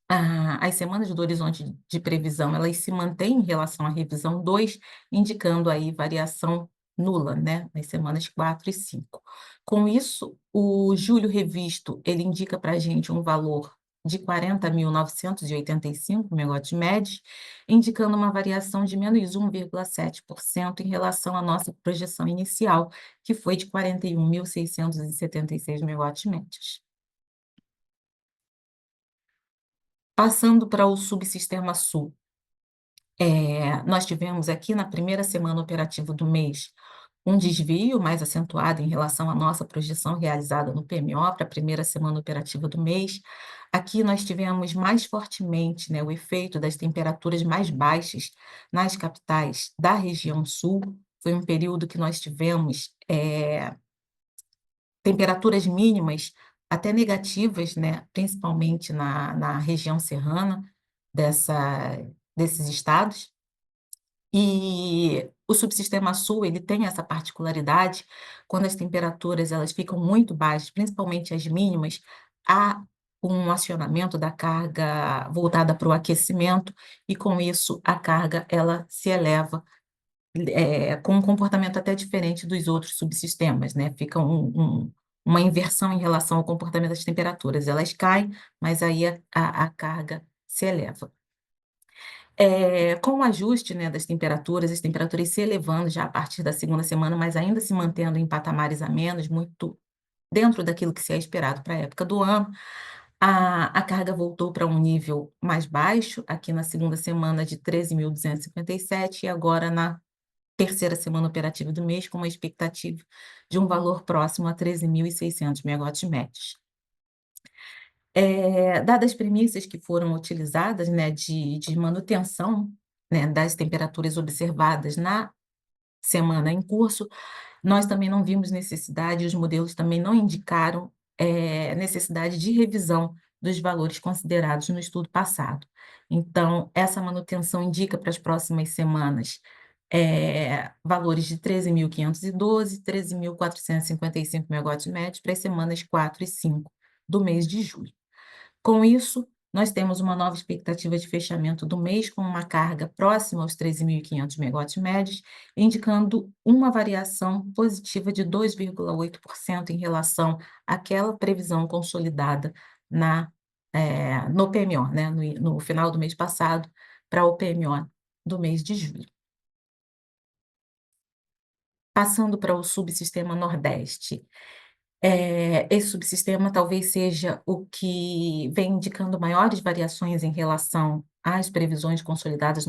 as semanas do horizonte de previsão, elas se mantêm em relação à revisão 2, indicando aí variação nula, né, nas semanas 4 e 5. Com isso, o julho revisto, ele indica para a gente um valor de 40.985 megawatts médios, indicando uma variação de menos 1,7% em relação à nossa projeção inicial, que foi de 41.676 megawatts médios. Passando para o subsistema sul, nós tivemos aqui na primeira semana operativa do mês um desvio mais acentuado em relação à nossa projeção realizada no PMO para a primeira semana operativa do mês. Aqui nós tivemos mais fortemente, né, o efeito das temperaturas mais baixas nas capitais da região sul. Foi um período que nós tivemos temperaturas mínimas até negativas, né, principalmente na região serrana desses estados. E o subsistema sul, ele tem essa particularidade, quando as temperaturas elas ficam muito baixas, principalmente as mínimas, há um acionamento da carga voltada para o aquecimento, e com isso a carga ela se eleva, com um comportamento até diferente dos outros subsistemas, né? Fica uma inversão em relação ao comportamento das temperaturas. Elas caem, mas aí a carga se eleva. Com o ajuste, né, das temperaturas, as temperaturas se elevando já a partir da segunda semana, mas ainda se mantendo em patamares a menos, muito dentro daquilo que se é esperado para a época do ano, a carga voltou para um nível mais baixo, aqui na segunda semana de 13.257, e agora na terceira semana operativa do mês, com uma expectativa de um valor próximo a 13.600 megawatts médios. Dadas as premissas que foram utilizadas, né, de manutenção, né, das temperaturas observadas na semana em curso, nós também não vimos necessidade, os modelos também não indicaram necessidade de revisão dos valores considerados no estudo passado. Então, essa manutenção indica para as próximas semanas valores de 13.512, 13.455 megawatts médios para as semanas 4 e 5 do mês de julho. Com isso, nós temos uma nova expectativa de fechamento do mês com uma carga próxima aos 13.500 megawatts médios, indicando uma variação positiva de 2,8% em relação àquela previsão consolidada no PMO, né, no final do mês passado, para o PMO do mês de julho. Passando para o subsistema Nordeste. Esse subsistema talvez seja o que vem indicando maiores variações em relação às previsões consolidadas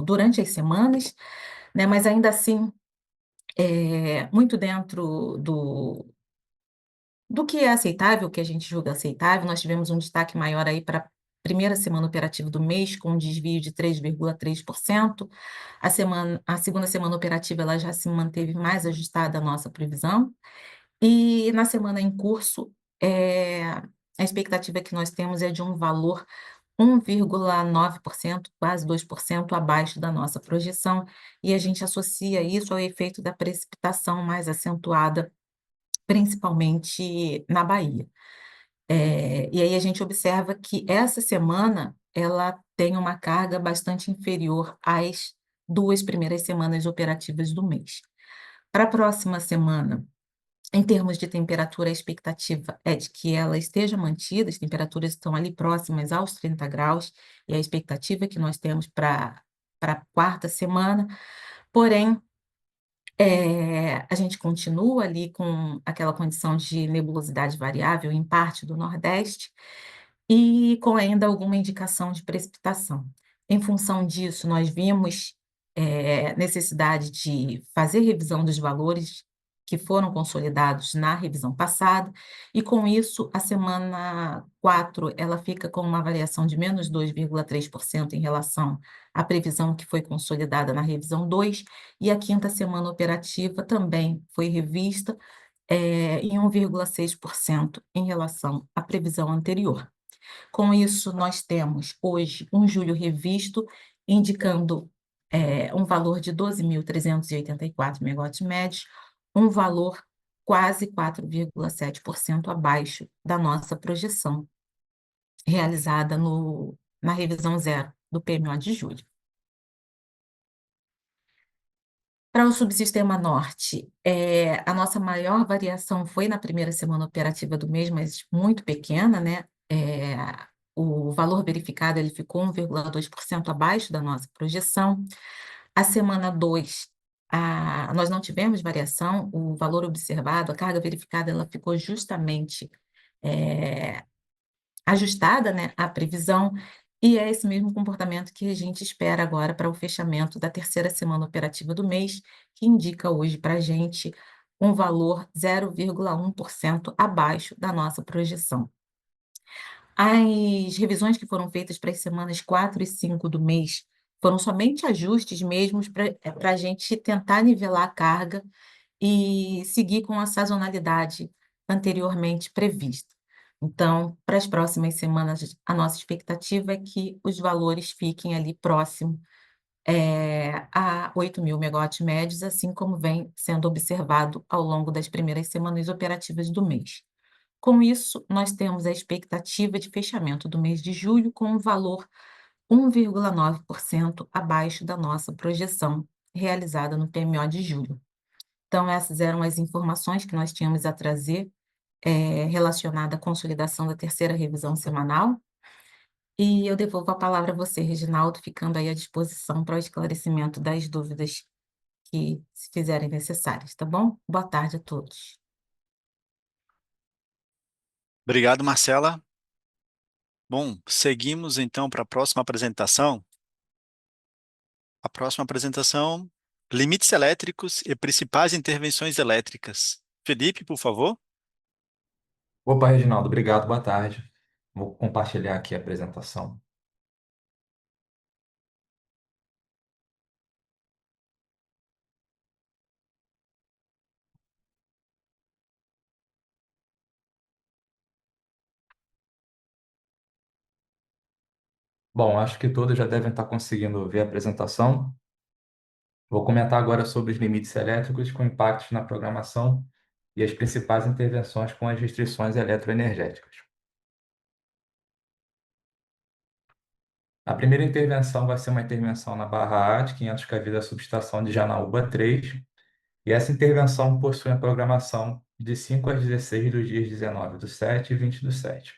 durante as semanas, né, mas ainda assim, muito dentro do que é aceitável, que a gente julga aceitável. Nós tivemos um destaque maior aí para a primeira semana operativa do mês, com um desvio de 3,3%. A segunda semana operativa ela já se manteve mais ajustada à nossa previsão. E na semana em curso, a expectativa que nós temos é de um valor 1,9%, quase 2% abaixo da nossa projeção, e a gente associa isso ao efeito da precipitação mais acentuada, principalmente na Bahia. E aí a gente observa que essa semana ela tem uma carga bastante inferior às 2 primeiras semanas operativas do mês. Para a próxima semana, em termos de temperatura, a expectativa é de que ela esteja mantida, as temperaturas estão ali próximas aos 30 graus, e a expectativa que nós temos para a quarta semana, porém, a gente continua ali com aquela condição de nebulosidade variável em parte do Nordeste, e com ainda alguma indicação de precipitação. Em função disso, nós vimos necessidade de fazer revisão dos valores que foram consolidados na revisão passada, e com isso, a semana 4, ela fica com uma variação de menos 2,3% em relação à previsão que foi consolidada na revisão 2, e a quinta semana operativa também foi revista em 1,6% em relação à previsão anterior. Com isso, nós temos hoje um julho revisto, indicando um valor de 12.384 megawatts médios, um valor quase 4,7% abaixo da nossa projeção. realizada na revisão zero do PMO de julho. Para o subsistema norte, a nossa maior variação foi na primeira semana operativa do mês, mas muito pequena, né? O valor verificado ele ficou 1,2% abaixo da nossa projeção. A semana 2, nós não tivemos variação, o valor observado, a carga verificada, ela ficou justamente ajustada, né, à previsão, e é esse mesmo comportamento que a gente espera agora para o fechamento da terceira semana operativa do mês, que indica hoje para a gente um valor 0,1% abaixo da nossa projeção. As revisões que foram feitas para as semanas 4 e 5 do mês foram somente ajustes mesmos para a gente tentar nivelar a carga e seguir com a sazonalidade anteriormente prevista. Então, para as próximas semanas, a nossa expectativa é que os valores fiquem ali próximo a 8.000 megawatts médios, assim como vem sendo observado ao longo das primeiras semanas operativas do mês. Com isso, nós temos a expectativa de fechamento do mês de julho com um valor 1,9% abaixo da nossa projeção realizada no PMO de julho. Então, essas eram as informações que nós tínhamos a trazer relacionada à consolidação da terceira revisão semanal. E eu devolvo a palavra a você, Reginaldo, ficando aí à disposição para o esclarecimento das dúvidas que se fizerem necessárias, tá bom? Boa tarde a todos. Obrigado, Marcela. Bom, seguimos então para a próxima apresentação. A próxima apresentação, limites elétricos e principais intervenções elétricas. Felipe, por favor. Opa, Reginaldo, obrigado, boa tarde. Vou compartilhar aqui a apresentação. Bom, acho que todos já devem estar conseguindo ver a apresentação. Vou comentar agora sobre os limites elétricos com impactos na programação e as principais intervenções com as restrições eletroenergéticas. A primeira intervenção vai ser uma intervenção na barra A de 500 kV da subestação de Janaúba 3, e essa intervenção possui a programação de 5 às 16 dos dias 19/7 e 20/7.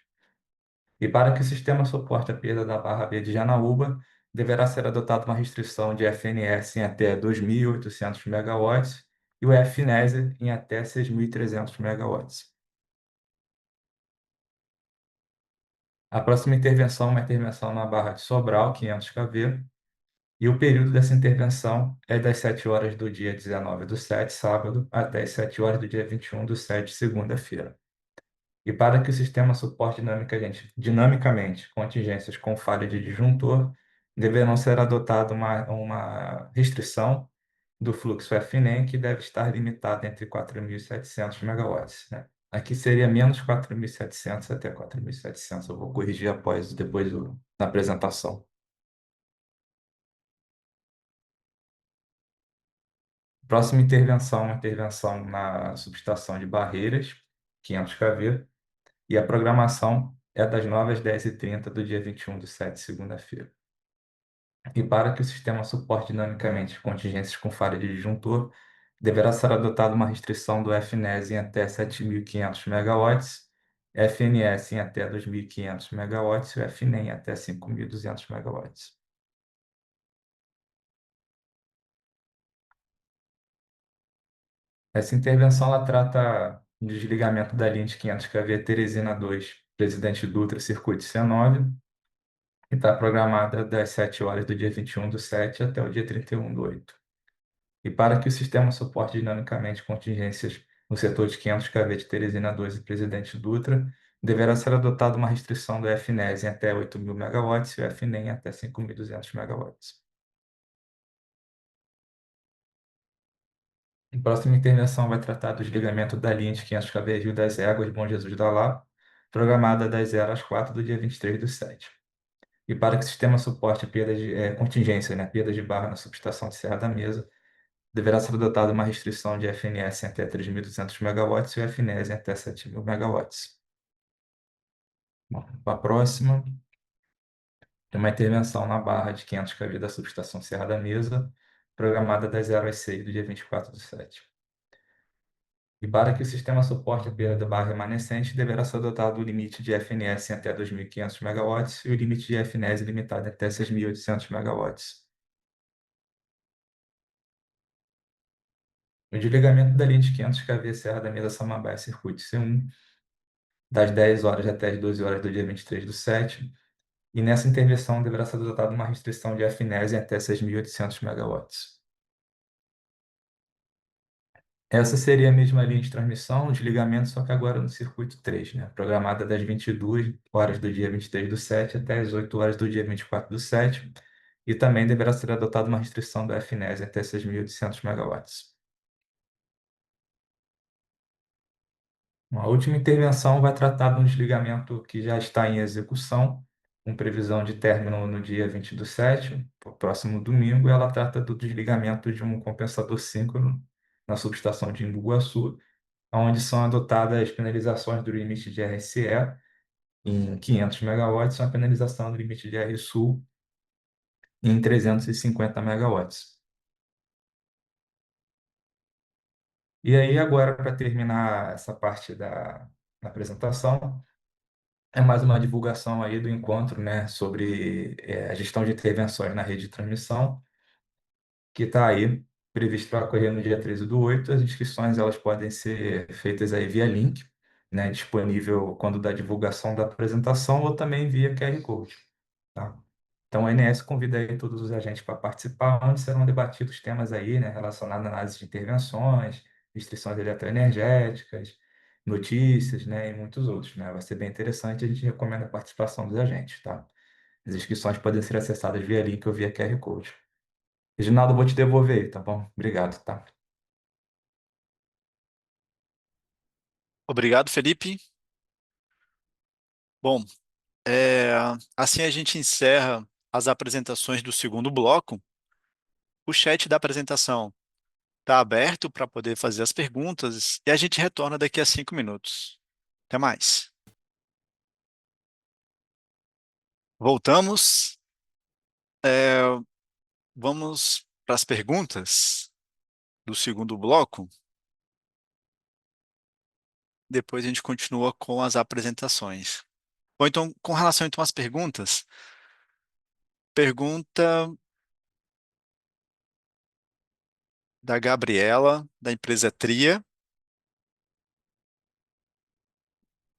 E para que o sistema suporte a perda da barra B de Janaúba, deverá ser adotada uma restrição de FNS em até 2.800 megawatts e o FNES em até 6.300 megawatts. A próxima intervenção é uma intervenção na barra de Sobral, 500 kV, e o período dessa intervenção é das 7 horas do dia 19/7, sábado, até as 7 horas do dia 21/7, segunda-feira. E para que o sistema suporte dinamicamente contingências com falha de disjuntor, deverão ser adotada uma restrição do fluxo FNEM, que deve estar limitada entre 4.700 megawatts, né? Aqui seria menos 4.700 até 4.700. Eu vou corrigir depois da apresentação. Próxima intervenção, uma intervenção na subestação de Barreiras, 500 kV, e a programação é das 9 às 10h30 do dia 21/7, segunda-feira. E para que o sistema suporte dinamicamente contingências com falha de disjuntor, deverá ser adotada uma restrição do FNES em até 7.500 megawatts, FNS em até 2.500 megawatts e o FNEM em até 5.200 megawatts. Essa intervenção ela trata do desligamento da linha de 500 kV Teresina 2, Presidente Dutra, circuito C9, que está programada das 7 horas do dia 21/7 até o dia 31/8. E para que o sistema suporte dinamicamente contingências no setor de 500 kV de Teresina 2 e Presidente Dutra, deverá ser adotada uma restrição do FNES em até 8.000 megawatts e o FNEM em até 5.200 megawatts. A próxima intervenção vai tratar do desligamento da linha de 500 kV Rio das Éguas, Bom Jesus da Lapa, programada das 0 às 4 do dia 23/7. E para que o sistema suporte contingência, né, perdas de barra na subestação de Serra da Mesa, deverá ser adotada uma restrição de FNS em até 3.200 megawatts e o FNES em até 7.000 megawatts. Bom, para a próxima, tem uma intervenção na barra de 500 kV da subestação Serra da Mesa, programada das 0 às 6 do dia 24/7. E para que o sistema suporte a perda da barra remanescente, deverá ser adotado o limite de FNS em até 2.500 megawatts e o limite de FNES limitado até 6.800 megawatts. O desligamento da linha de 500 kV Serra da Mesa Samambaia Circuito C1, das 10 horas até as 12 horas do dia 23/7, e nessa intervenção deverá ser adotada uma restrição de FNES em até 6.800 megawatts. Essa seria a mesma linha de transmissão, o desligamento, só que agora no circuito 3, né? Programada das 22 horas do dia 23/7 até as 8 horas do dia 24/7, e também deverá ser adotada uma restrição do FNES até 6.800 megawatts. A última intervenção vai tratar de um desligamento que já está em execução, com previsão de término no dia 20/7, o próximo domingo, e ela trata do desligamento de um compensador síncrono na subestação de Imbuguaçu, onde são adotadas penalizações do limite de RSE em 500 megawatts e uma penalização do limite de RSU em 350 megawatts. E aí, agora, para terminar essa parte da apresentação, é mais uma divulgação aí do encontro, né, sobre a gestão de intervenções na rede de transmissão, que está aí previsto para ocorrer no dia 13/8. As inscrições elas podem ser feitas aí via link, né, disponível quando da divulgação da apresentação ou também via QR Code, tá? Então, a ANS convida aí todos os agentes para participar, onde serão debatidos temas aí, né, relacionados à análise de intervenções, restrições eletroenergéticas, notícias, né, e muitos outros, né? Vai ser bem interessante, a gente recomenda a participação dos agentes, tá? As inscrições podem ser acessadas via link ou via QR Code. Reginaldo, eu vou te devolver aí, tá bom? Obrigado, tá? Obrigado, Felipe. Bom, é, assim a gente encerra as apresentações do segundo bloco. O chat da apresentação está aberto para poder fazer as perguntas e a gente retorna daqui a 5 minutos. Até mais. Voltamos. É, vamos para as perguntas do segundo bloco. Depois a gente continua com as apresentações. Bom, então, com relação então às perguntas, pergunta da Gabriela, da empresa Tria.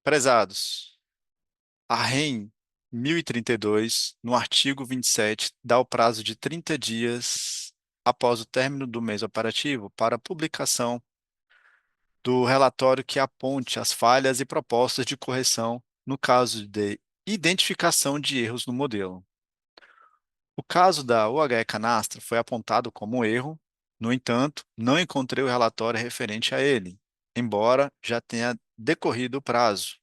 Prezados, a REN 1032, no artigo 27, dá o prazo de 30 dias após o término do mês operativo para a publicação do relatório que aponte as falhas e propostas de correção no caso de identificação de erros no modelo. O caso da UHE Canastra foi apontado como um erro, no entanto, não encontrei o relatório referente a ele, embora já tenha decorrido o prazo.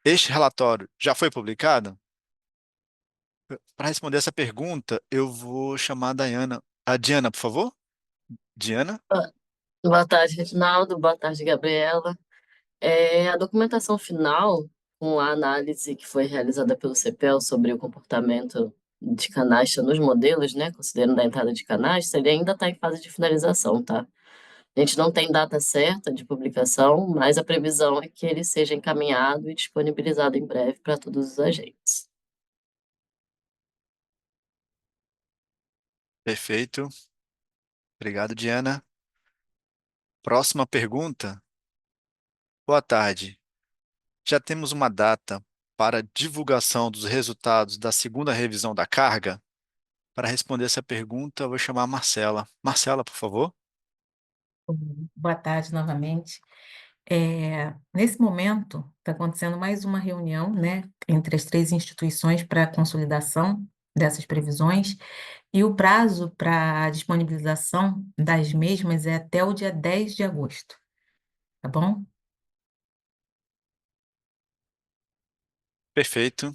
Este relatório já foi publicado? Para responder essa pergunta, eu vou chamar a Diana. A Diana, por favor. Diana? Boa tarde, Reginaldo. Boa tarde, Gabriela. A documentação final, com a análise que foi realizada pelo CPEL sobre o comportamento de canastra nos modelos, né, considerando a entrada de canastra, ele ainda está em fase de finalização, tá? A gente não tem data certa de publicação, mas a previsão é que ele seja encaminhado e disponibilizado em breve para todos os agentes. Perfeito. Obrigado, Diana. Próxima pergunta. Boa tarde. Já temos uma data para divulgação dos resultados da segunda revisão da carga? Para responder essa pergunta, eu vou chamar a Marcela. Marcela, por favor. Boa tarde novamente. Nesse momento, está acontecendo mais uma reunião, né, entre as três instituições para a consolidação dessas previsões, e o prazo para a disponibilização das mesmas é até o dia 10 de agosto, tá bom? Perfeito.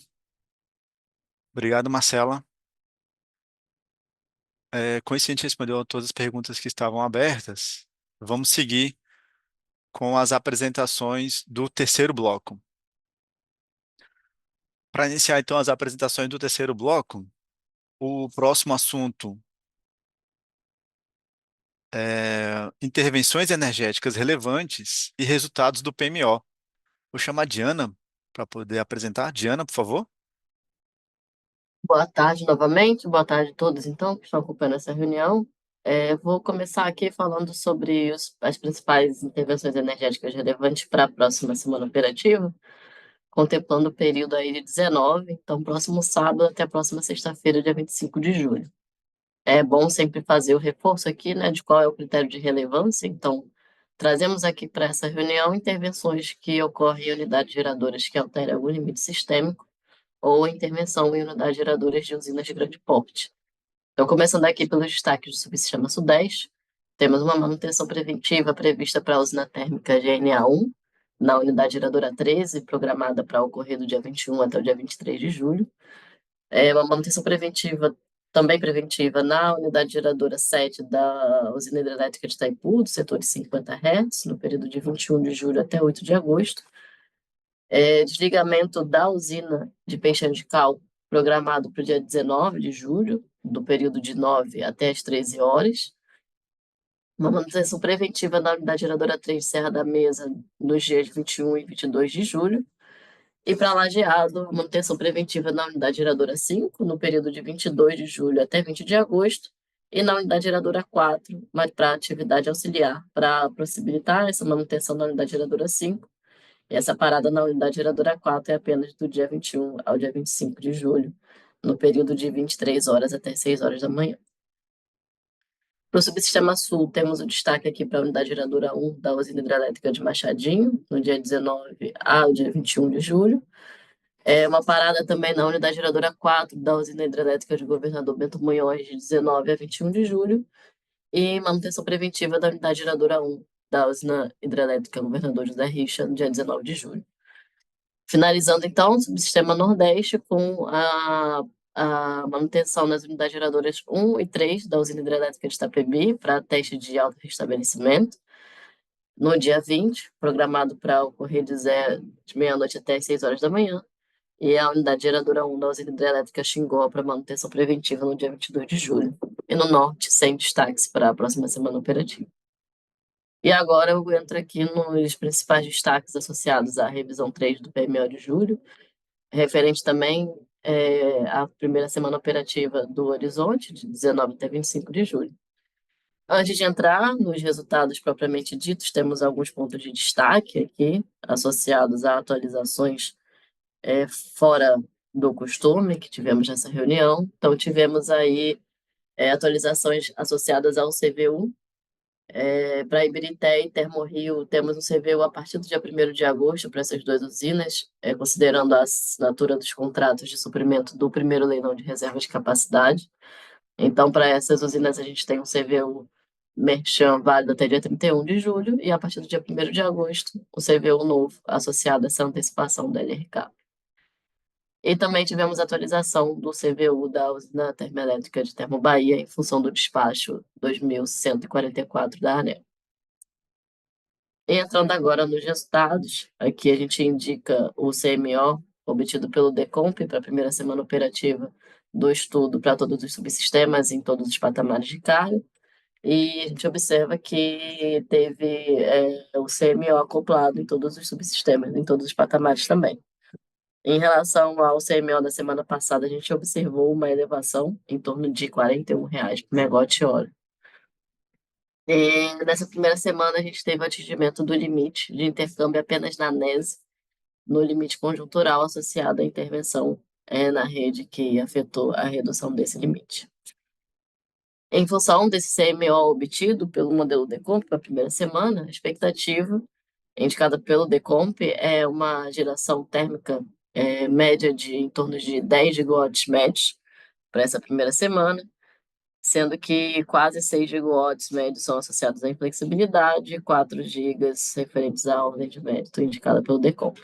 Obrigado, Marcela. Com isso, a gente respondeu a todas as perguntas que estavam abertas. Vamos seguir com as apresentações do terceiro bloco. Para iniciar, então, as apresentações do terceiro bloco, o próximo assunto é intervenções energéticas relevantes e resultados do PMO. Vou chamar a Diana para poder apresentar. Diana, por favor. Boa tarde novamente, boa tarde a todos, então, que estão acompanhando essa reunião. Vou começar aqui falando sobre as principais intervenções energéticas relevantes para a próxima semana operativa, contemplando o período aí de 19, então, próximo sábado até a próxima sexta-feira, dia 25 de julho. É bom sempre fazer o reforço aqui, né, de qual é o critério de relevância, então, trazemos aqui para essa reunião intervenções que ocorrem em unidades geradoras que alteram algum limite sistêmico, ou intervenção em unidades geradoras de usinas de grande porte. Então, começando aqui pelos destaques do subsistema Sudeste, temos uma manutenção preventiva prevista para a usina térmica GNA1, na unidade geradora 13, programada para ocorrer do dia 21 até o dia 23 de julho. Uma manutenção preventiva, também preventiva, na unidade geradora 7 da usina hidrelétrica de Itaipu, do setor de 50 Hz, no período de 21 de julho até 8 de agosto. Desligamento da usina de Peixão de Cal, programado para o dia 19 de julho, do período de 9 até as 13 horas. Uma manutenção preventiva na unidade geradora 3 de Serra da Mesa, nos dias 21 e 22 de julho. E para Lajeado, manutenção preventiva na unidade geradora 5, no período de 22 de julho até 20 de agosto. E na unidade geradora 4, mas para atividade auxiliar, para possibilitar essa manutenção na unidade geradora 5. E essa parada na unidade geradora 4 é apenas do dia 21 ao dia 25 de julho, no período de 23 horas até 6 horas da manhã. Para o subsistema Sul, temos o destaque aqui para a unidade geradora 1 da usina hidrelétrica de Machadinho, no dia 19 ao dia 21 de julho. Uma parada também na unidade geradora 4 da usina hidrelétrica de Governador Bento Munhoz, de 19 a 21 de julho. E manutenção preventiva da unidade geradora 1 da usina hidrelétrica Governador José Richa, no dia 19 de julho. Finalizando, então, o subsistema Nordeste com a manutenção nas unidades geradoras 1 e 3 da usina hidrelétrica de Itapebi para teste de auto-restabelecimento, no dia 20, programado para ocorrer de meia-noite até as 6 horas da manhã, e a unidade geradora 1 da usina hidrelétrica Xingó para manutenção preventiva no dia 22 de julho. E no Norte, sem destaques para a próxima semana operativa. E agora eu entro aqui nos principais destaques associados à revisão 3 do PMO de julho, referente também à primeira semana operativa do Horizonte, de 19 até 25 de julho. Antes de entrar nos resultados propriamente ditos, temos alguns pontos de destaque aqui, associados a atualizações fora do costume que tivemos nessa reunião. Então, tivemos aí atualizações associadas ao CVU. Para Ibirité e Termorrio, temos um CVU a partir do dia 1º de agosto para essas duas usinas, considerando a assinatura dos contratos de suprimento do primeiro leilão de reserva de capacidade. Então, para essas usinas, a gente tem um CVU Merchan válido até dia 31 de julho, e a partir do dia 1º de agosto, o CVU novo associado a essa antecipação da LRK. E também tivemos atualização do CVU da usina termoelétrica de Termobahia em função do despacho 2144 da ANEEL. E entrando agora nos resultados, aqui a gente indica o CMO obtido pelo DECOMP para a primeira semana operativa do estudo para todos os subsistemas em todos os patamares de carga. E a gente observa que teve o CMO acoplado em todos os subsistemas, em todos os patamares também. Em relação ao CMO da semana passada, a gente observou uma elevação em torno de R$ 41 por megawatt-hora. E nessa primeira semana, a gente teve o atingimento do limite de intercâmbio apenas na NES, no limite conjuntural associado à intervenção na rede que afetou a redução desse limite. Em função desse CMO obtido pelo modelo DECOMP para a primeira semana, a expectativa indicada pelo DECOMP é uma geração térmica média de em torno de 10 gigawatts médios para essa primeira semana, sendo que quase 6 gigawatts médios são associados à inflexibilidade e 4 gigas referentes à ordem de mérito indicada pelo DECOMP.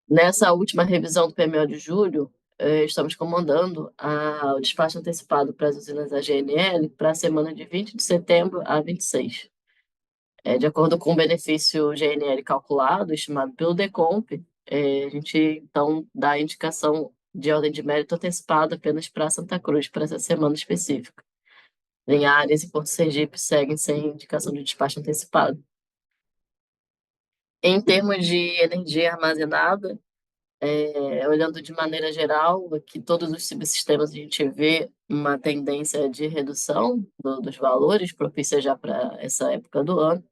Nessa última revisão do PMO de julho, estamos comandando o despacho antecipado para as usinas da GNL para a semana de 20 de setembro a 26. De acordo com o benefício GNL calculado, estimado pelo DECOMP, A gente, então, dá a indicação de ordem de mérito antecipada apenas para Santa Cruz, para essa semana específica. Linhares e Porto Sergipe seguem sem indicação de despacho antecipado. Em termos de energia armazenada, olhando de maneira geral, aqui todos os subsistemas a gente vê uma tendência de redução dos valores, propícia já para essa época do ano.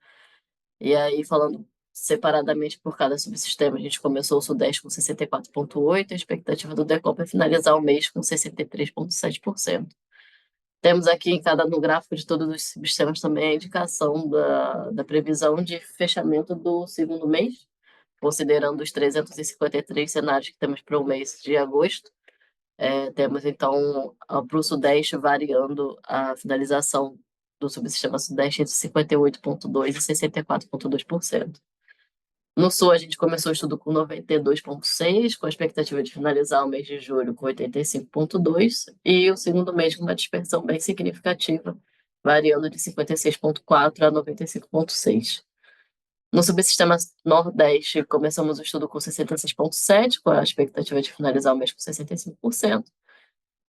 E aí, falando separadamente por cada subsistema, a gente começou o Sudeste com 64,8%, a expectativa do Decopa é finalizar o mês com 63,7%. Temos aqui no gráfico de todos os subsistemas também a indicação da previsão de fechamento do segundo mês, considerando os 353 cenários que temos para o mês de agosto. Temos, então, para o Sudeste variando a finalização do subsistema Sudeste entre 58,2% e 64,2%. No Sul, a gente começou o estudo com 92,6%, com a expectativa de finalizar o mês de julho com 85,2%, e o segundo mês com uma dispersão bem significativa, variando de 56,4% a 95,6%. No subsistema Nordeste, começamos o estudo com 66,7%, com a expectativa de finalizar o mês com 65%,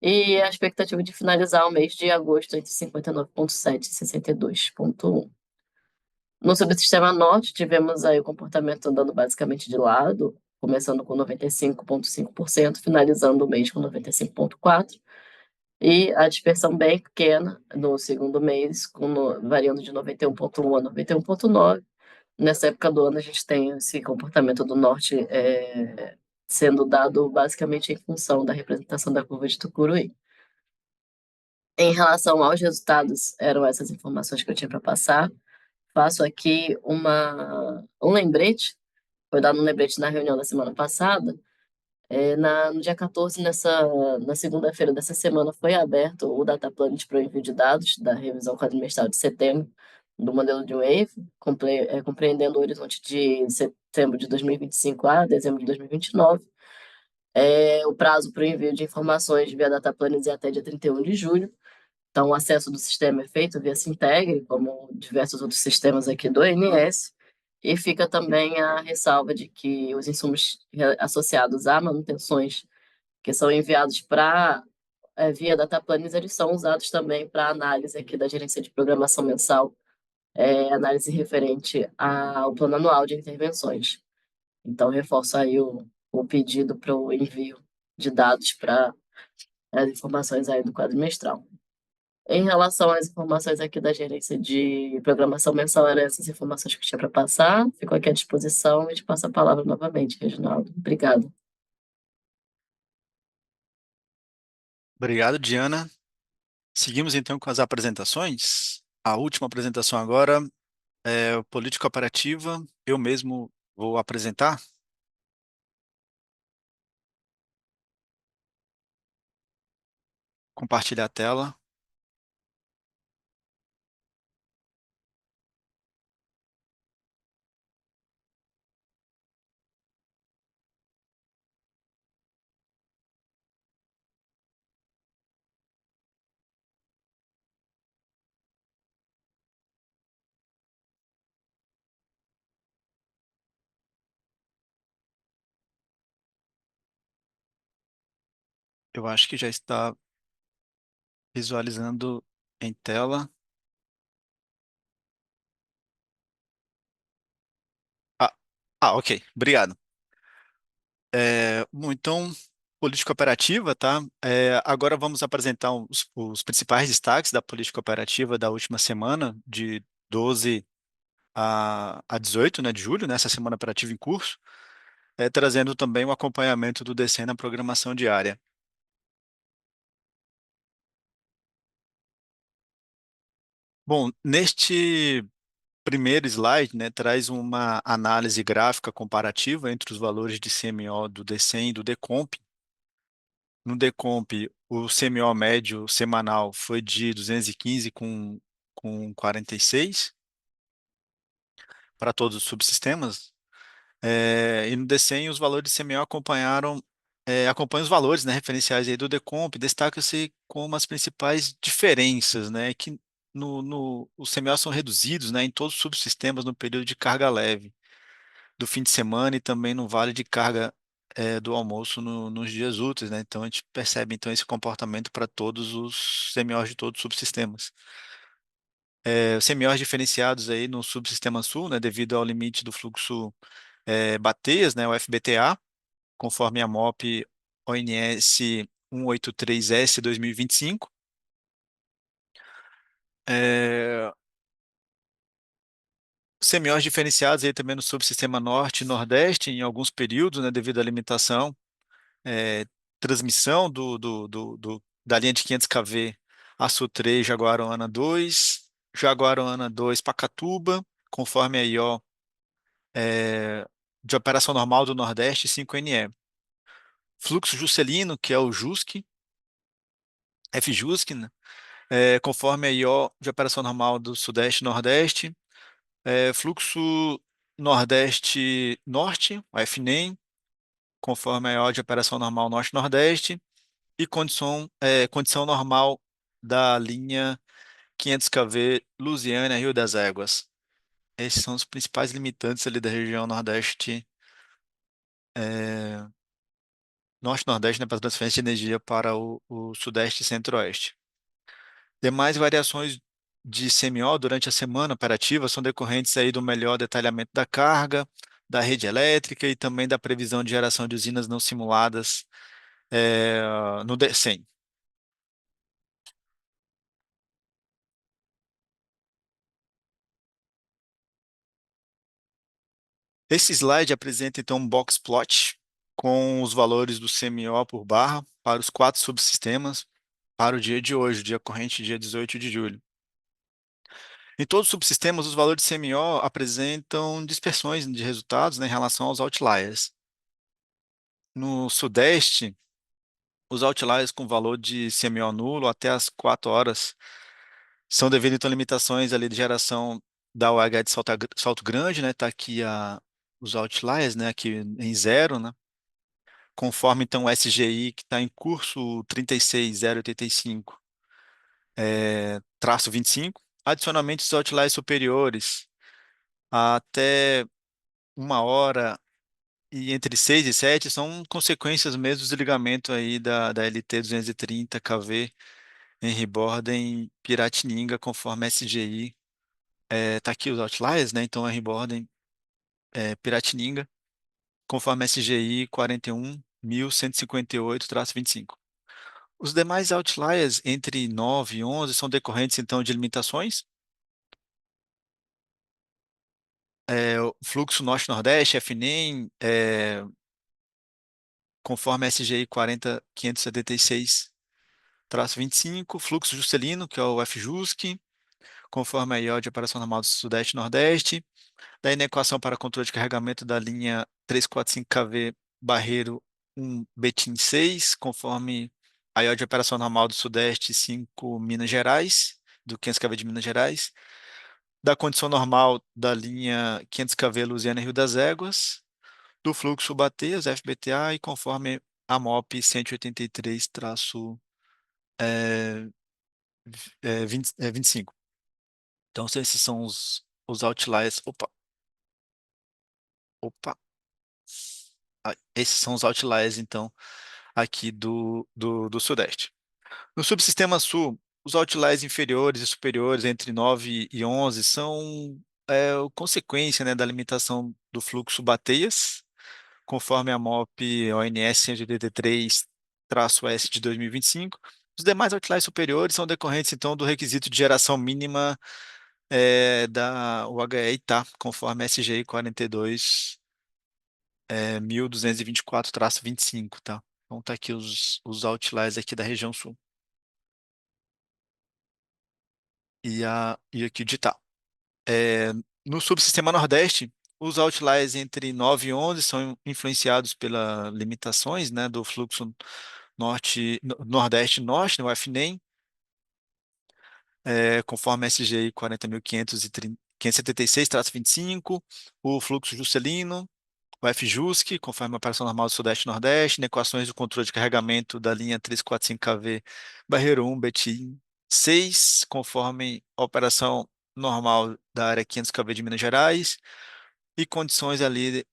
e a expectativa de finalizar o mês de agosto entre 59,7% e 62,1%. No subsistema Norte, tivemos aí o comportamento andando basicamente de lado, começando com 95,5%, finalizando o mês com 95,4%, e a dispersão bem pequena no segundo mês, variando de 91,1% a 91,9%. Nessa época do ano, a gente tem esse comportamento do Norte sendo dado basicamente em função da representação da curva de Tucuruí. Em relação aos resultados, eram essas informações que eu tinha para passar. Faço aqui um lembrete, foi dado um lembrete na reunião da semana passada. No dia 14, na segunda-feira dessa semana, foi aberto o Data Planet para o envio de dados da revisão quadrimestral de setembro do modelo de Wave, compreendendo o horizonte de setembro de 2025 a dezembro de 2029. O prazo para o envio de informações via Data Planet é até dia 31 de julho. Então, o acesso do sistema é feito via Sintegre, como diversos outros sistemas aqui do ANS, e fica também a ressalva de que os insumos associados a manutenções que são enviados via Dataplanes, eles são usados também para análise aqui da gerência de programação mensal, análise referente ao plano anual de intervenções. Então, reforço aí o pedido para o envio de dados para as informações aí do quadrimestral. Em relação às informações aqui da gerência de programação mensal, eram essas informações que eu tinha para passar. Fico aqui à disposição e te passo a palavra novamente, Reginaldo. Obrigada. Obrigado, Diana. Seguimos então com as apresentações. A última apresentação agora é o Política Operativa. Eu mesmo vou apresentar. Compartilhar a tela. Eu acho que já está visualizando em tela. Ah, ok. Obrigado. Bom, então, política operativa, tá? Agora vamos apresentar os principais destaques da política operativa da última semana, de 12 a 18, né, de julho, nessa semana operativa em curso, trazendo também o acompanhamento do DC na programação diária. Bom, neste primeiro slide, né, traz uma análise gráfica comparativa entre os valores de CMO do DCEM e do DECOMP. No DECOMP, o CMO médio semanal foi de 215 com 46 para todos os subsistemas. E no DCEM, os valores de CMO acompanham os valores, né, referenciais aí do DECOMP, destaca-se como as principais diferenças, né, que os CMOs são reduzidos, né, em todos os subsistemas no período de carga leve. do fim de semana e também no vale de carga do almoço nos dias úteis, né? Então a gente percebe então esse comportamento para todos os semiós de todos os subsistemas. Os semiós diferenciados aí no subsistema sul, né, devido ao limite do fluxo Bateias, né, o FBTA, conforme a MOP ONS 183S 2025. É, Semiós diferenciados aí também no subsistema norte e nordeste, em alguns períodos, né, devido à limitação, é, transmissão da linha de 500 kV a Sul 3, Jaguaruana 2, Jaguaruana 2, Pacatuba, conforme a IO de operação normal do Nordeste 5NE. Fluxo Juscelino, que é o JUSC, FJUSC, né, conforme a IO de operação normal do Sudeste e Nordeste. Fluxo Nordeste-Norte, o FNEM, conforme a IO de operação normal Norte-Nordeste. E condição normal da linha 500 kV Lusiânia, Rio das Éguas. Esses são os principais limitantes ali da região Nordeste, Norte-Nordeste, né, para a transferência de energia para o Sudeste e Centro-Oeste. Demais variações de CMO durante a semana operativa são decorrentes aí do melhor detalhamento da carga, da rede elétrica e também da previsão de geração de usinas não simuladas no DECEM. Esse slide apresenta então um box plot com os valores do CMO por barra para os 4 subsistemas para o dia de hoje, dia corrente, dia 18 de julho. Em todos os subsistemas, os valores de CMO apresentam dispersões de resultados, né, em relação aos outliers. No Sudeste, os outliers com valor de CMO nulo até as 4 horas são devido então a limitações ali de geração da UH de Salto Grande, né? Tá aqui os outliers, né? Aqui em zero, né? Conforme então o SGI que está em curso 36085, traço 25. Adicionalmente os outliers superiores até 1 hora e entre 6 e 7 são consequências mesmo do desligamento aí da LT 230 kV em Reborden Piratininga, conforme SGI. Tá aqui os outliers, né? Então, Reborden Piratininga, conforme SGI 41.158-25. Os demais outliers entre 9 e 11 são decorrentes, então, de limitações. O fluxo Norte-Nordeste, FNEM, conforme SGI 40.576-25, fluxo Juscelino, que é o FJUSC, conforme a IO de operação normal do Sudeste e Nordeste, da inequação para controle de carregamento da linha 345 kV Barreiro 1 Betim 6, conforme a IO de operação normal do Sudeste 5 Minas Gerais, do 500 kV de Minas Gerais, da condição normal da linha 500 kV Lusiana Rio das Éguas, do fluxo Bateias, FBTA, e conforme a MOP 183-25. Então, esses são os outliers. Opa. Esses são os outliers, então, aqui do Sudeste. No subsistema Sul, os outliers inferiores e superiores entre 9 e 11 são consequência, né, da limitação do fluxo Bateias, conforme a MOP ONS 183-S de 2025. Os demais outliers superiores são decorrentes, então, do requisito de geração mínima da UHE-ITA, conforme SGI 42 1224-25, tá? Então tá aqui os outliers aqui da região sul. E aqui o digital. No subsistema Nordeste, os outliers entre 9 e 11 são influenciados pelas limitações, né, do fluxo Nordeste-Norte, no FNEM, conforme SGI 40.576-25, o fluxo Juscelino, o FJUSC, conforme a operação normal do Sudeste e Nordeste, em equações do controle de carregamento da linha 345 kV Barreiro 1 Betim 6, conforme a operação normal da área 500 kV de Minas Gerais, e condições ali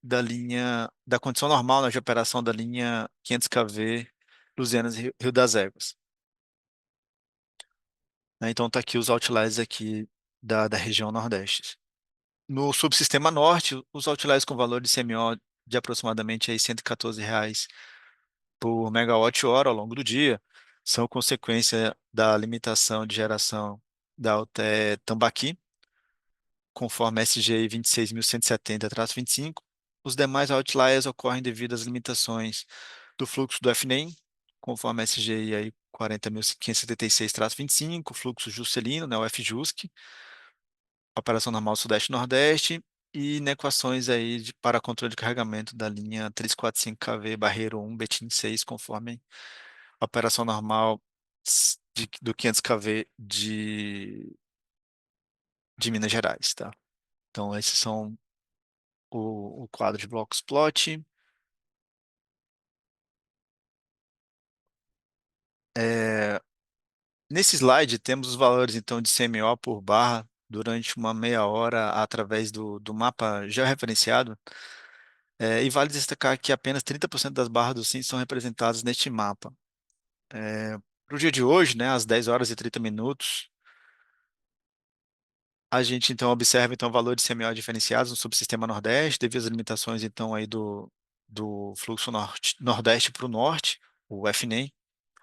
da condição normal, né, de operação da linha 500 kV Lusianas e Rio das Éguas. Né? Então tá aqui os outliers aqui da região Nordeste. No subsistema Norte, os outliers com valor de CMO de aproximadamente aí R$ 114 por megawatt-hora ao longo do dia são consequência da limitação de geração da UTE Tambaqui, conforme SGI 26.170-25. Os demais outliers ocorrem devido às limitações do fluxo do FNEM, conforme SGI aí 40.576-25, fluxo Juscelino, né, o FJUSC, operação normal Sudeste e Nordeste, e inequações aí para controle de carregamento da linha 345 kV Barreiro 1 Betim 6, conforme a operação normal do 500 kV de Minas Gerais, tá? Então, esses são o quadro de blocos plot. Nesse slide, temos os valores, então, de CMO por barra durante uma meia hora através do mapa georreferenciado. E vale destacar que apenas 30% das barras do SIM são representadas neste mapa. Para o dia de hoje, né, às 10 horas e 30 minutos, a gente então observa então valor de CMO diferenciados no subsistema Nordeste, devido às limitações então aí do fluxo Nordeste para o Norte, o FNEM.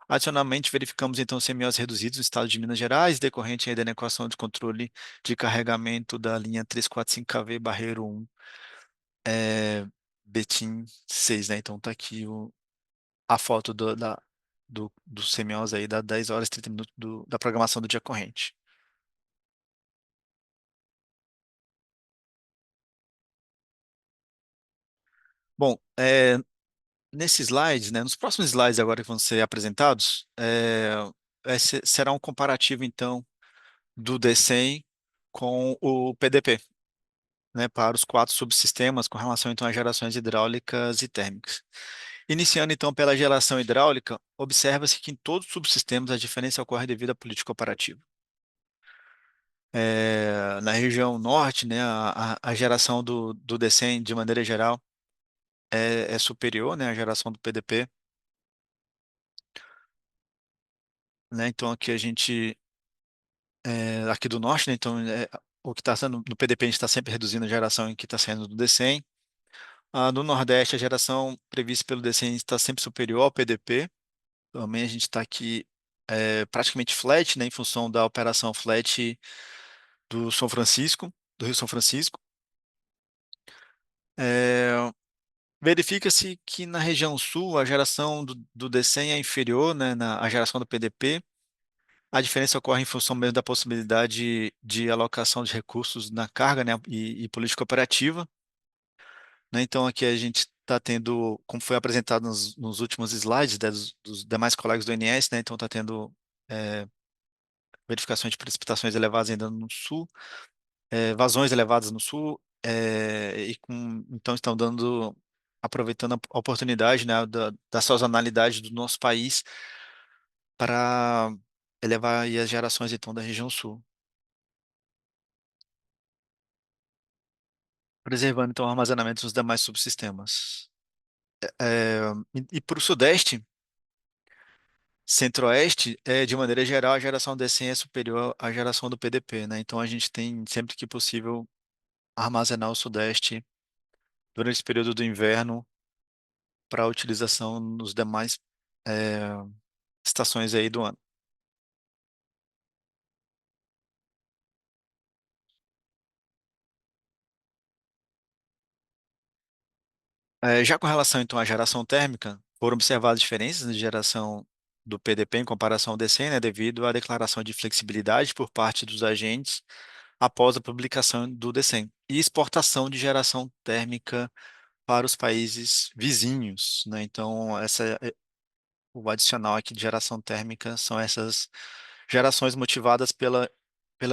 Adicionalmente, verificamos então CMOs reduzidos no estado de Minas Gerais, decorrente aí da equação de controle de carregamento da linha 345 kV Barreiro 1, Betim 6, né? Então tá aqui a foto dos CMOs aí da 10 horas e 30 minutos da programação do dia corrente. Bom, nesses slides, né, nos próximos slides agora que vão ser apresentados, será um comparativo, então, do DCEM com o PDP, né, para os 4 subsistemas com relação, então, às gerações hidráulicas e térmicas. Iniciando, então, pela geração hidráulica, observa-se que em todos os subsistemas a diferença ocorre devido à política operativa. Na região norte, né, a geração do DCEM, de maneira geral, é superior, né, à geração do PDP. Né, então, aqui a gente aqui do norte, né? Então, o que está sendo no PDP, a gente está sempre reduzindo a geração em que está saindo do DCEM. No Nordeste, a geração prevista pelo DCEM está sempre superior ao PDP. Também a gente está aqui praticamente flat, né? Em função da operação flat do São Francisco, do Rio São Francisco. Verifica-se que na região sul, a geração do DCEM é inferior, né, à geração do PDP. A diferença ocorre em função mesmo da possibilidade de alocação de recursos na carga, né, e política operativa. Né? Então, aqui a gente está tendo, como foi apresentado nos últimos slides, né, dos demais colegas do INS, né, então está tendo é, verificações de precipitações elevadas ainda no sul, vazões elevadas no sul, então estão aproveitando a oportunidade, né, da sazonalidade do nosso país para elevar aí as gerações então da região sul. Preservando então o armazenamento dos demais subsistemas. E para o Sudeste, Centro-Oeste, de maneira geral, a geração DCM é superior à geração do PDP, né? Então a gente tem, sempre que possível, armazenar o Sudeste durante esse período do inverno para utilização nos demais é, estações aí do ano. Já com relação então à geração térmica, foram observadas diferenças de geração do PDP em comparação ao DCM, né, devido à declaração de flexibilidade por parte dos agentes após a publicação do DCM e exportação de geração térmica para os países vizinhos, né? Então, o adicional aqui de geração térmica são essas gerações motivadas pela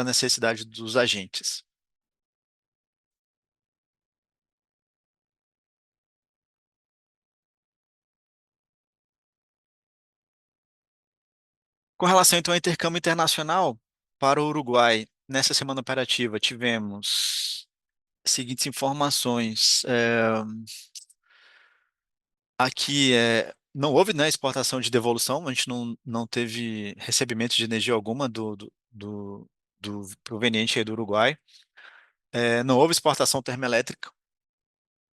necessidade dos agentes. Com relação, então, ao intercâmbio internacional, para o Uruguai, nessa semana operativa, tivemos seguintes informações. Aqui não houve, né, exportação de devolução, a gente não teve recebimento de energia alguma do proveniente aí do Uruguai. Não houve exportação termoelétrica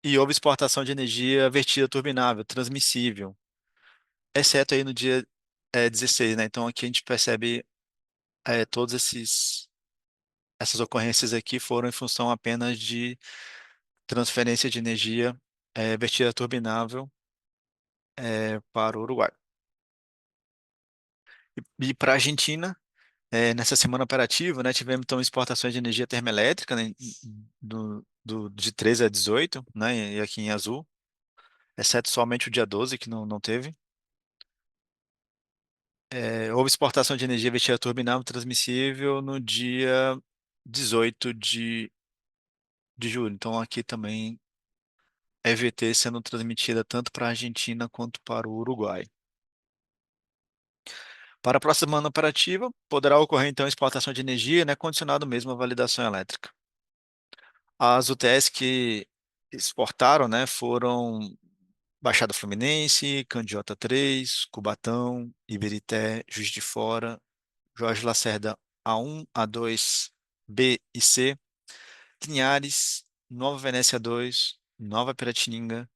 e houve exportação de energia vertida turbinável, transmissível, exceto aí no dia 16, né? Então aqui a gente percebe todos essas ocorrências aqui foram em função apenas de transferência de energia vertida turbinável para o Uruguai. E para a Argentina, nessa semana operativa, né, tivemos então exportações de energia termoelétrica, né, de 13 a 18, né, e aqui em azul, exceto somente o dia 12 que não teve. Houve exportação de energia vertida turbinável transmissível no dia 18 de julho. Então aqui também EVT sendo transmitida tanto para a Argentina quanto para o Uruguai. Para a próxima semana operativa, poderá ocorrer então exportação de energia, né, condicionado mesmo à validação elétrica. As UTS que exportaram, né, foram Baixada Fluminense, Candiota 3, Cubatão, Iberité, Juiz de Fora, Jorge Lacerda A1, A2, B e C, Linhares, Nova Venécia 2, Nova Piratininga,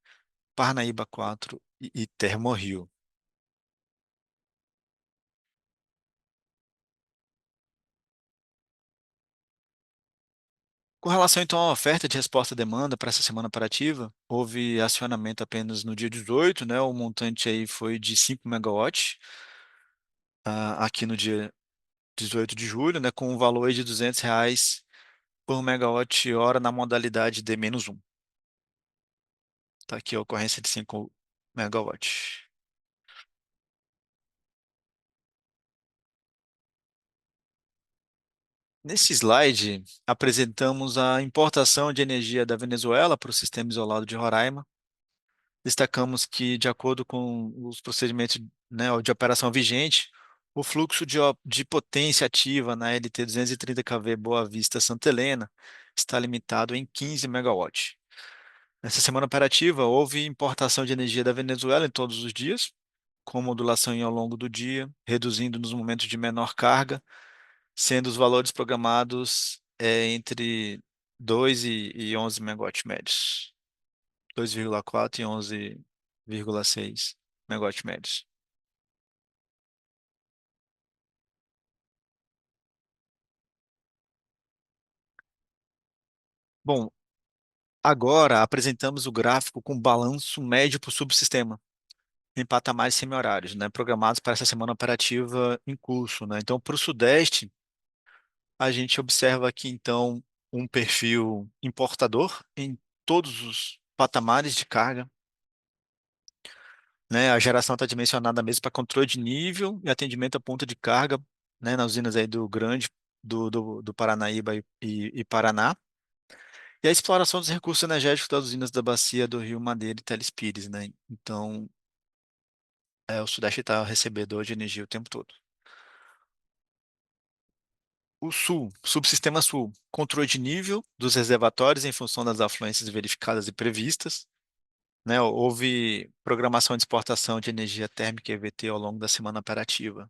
Parnaíba 4 e Termorrio. Com relação então à oferta de resposta à demanda para essa semana operativa, houve acionamento apenas no dia 18, né? O montante aí foi de 5 megawatts, aqui no dia 18 de julho, né? Com um valor aí de R$ 200 por megawatt-hora na modalidade D-1. Está aqui a ocorrência de 5 megawatts. Nesse slide, apresentamos a importação de energia da Venezuela para o sistema isolado de Roraima. Destacamos que, de acordo com os procedimentos, né, de operação vigente, o fluxo de potência ativa na LT 230 kV Boa Vista Santa Helena está limitado em 15 megawatts. Nessa semana operativa, houve importação de energia da Venezuela em todos os dias, com modulação ao longo do dia, reduzindo nos momentos de menor carga, sendo os valores programados entre 2 e 11 megawatts médios. 2,4 e 11,6 megawatts médios. Bom, agora apresentamos o gráfico com balanço médio para o subsistema, em patamares semi-horários, né, programados para essa semana operativa em curso, né? Então, para o Sudeste, a gente observa aqui, então, um perfil importador em todos os patamares de carga, né? A geração está dimensionada mesmo para controle de nível e atendimento à ponta de carga, né, nas usinas aí do Grande, do Paranaíba e Paraná. E a exploração dos recursos energéticos das usinas da bacia do Rio Madeira e Teles Pires, né? Então, o Sudeste está recebedor de energia o tempo todo. O Sul, Subsistema Sul, controle de nível dos reservatórios em função das afluências verificadas e previstas, né? Houve programação de exportação de energia térmica e EVT ao longo da semana operativa.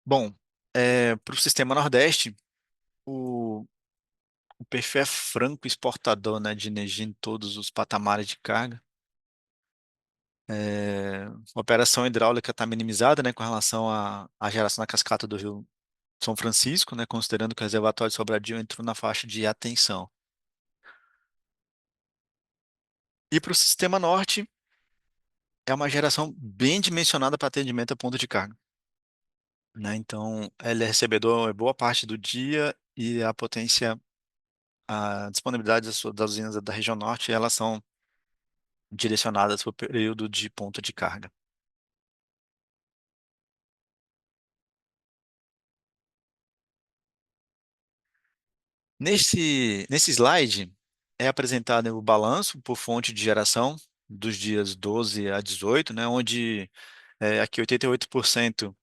Bom, para o Sistema Nordeste, o, o perfil é franco exportador, né, de energia em todos os patamares de carga. A operação hidráulica está minimizada, né, com relação à geração da cascata do Rio São Francisco, né, considerando que o reservatório de Sobradinho entrou na faixa de atenção. E para o Sistema Norte, é uma geração bem dimensionada para atendimento a ponto de carga, né? Então, ele é recebedor boa parte do dia e a potência, a disponibilidade das usinas da região norte, elas são direcionadas para o período de ponta de carga. Nesse slide, é apresentado o balanço por fonte de geração dos dias 12 a 18, né, onde aqui 88%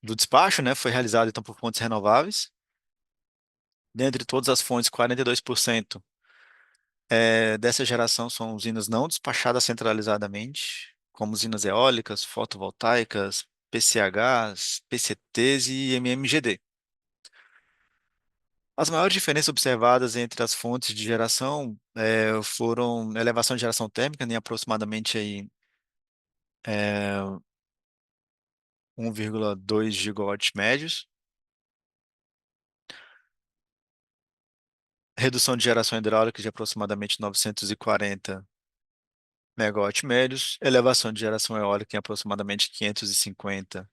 do despacho, né, foi realizado então por fontes renováveis. Dentre todas as fontes, 42% dessa geração são usinas não despachadas centralizadamente, como usinas eólicas, fotovoltaicas, PCHs, PCTs e MMGD. As maiores diferenças observadas entre as fontes de geração foram elevação de geração térmica em aproximadamente aí, 1,2 gigawatts médios, redução de geração hidráulica de aproximadamente 940 megawatts médios, elevação de geração eólica em aproximadamente 550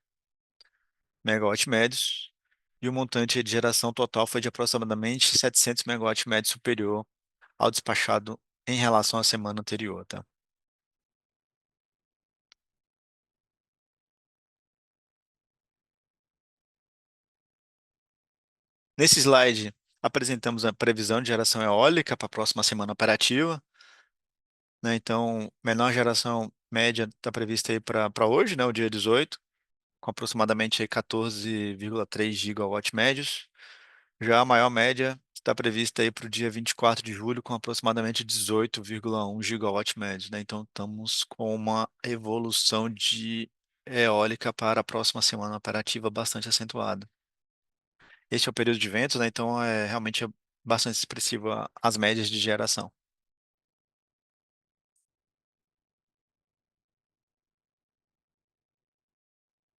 megawatts médios, e o montante de geração total foi de aproximadamente 700 megawatts médios superior ao despachado em relação à semana anterior, tá? Nesse slide, apresentamos a previsão de geração eólica para a próxima semana operativa, né? Então, menor geração média está prevista aí para hoje, né, o dia 18, com aproximadamente aí 14,3 gigawatts médios. Já a maior média está prevista aí para o dia 24 de julho, com aproximadamente 18,1 gigawatts médios, né? Então, estamos com uma evolução de eólica para a próxima semana operativa bastante acentuada. Este é o período de ventos, né? Então, realmente é bastante expressivo as médias de geração.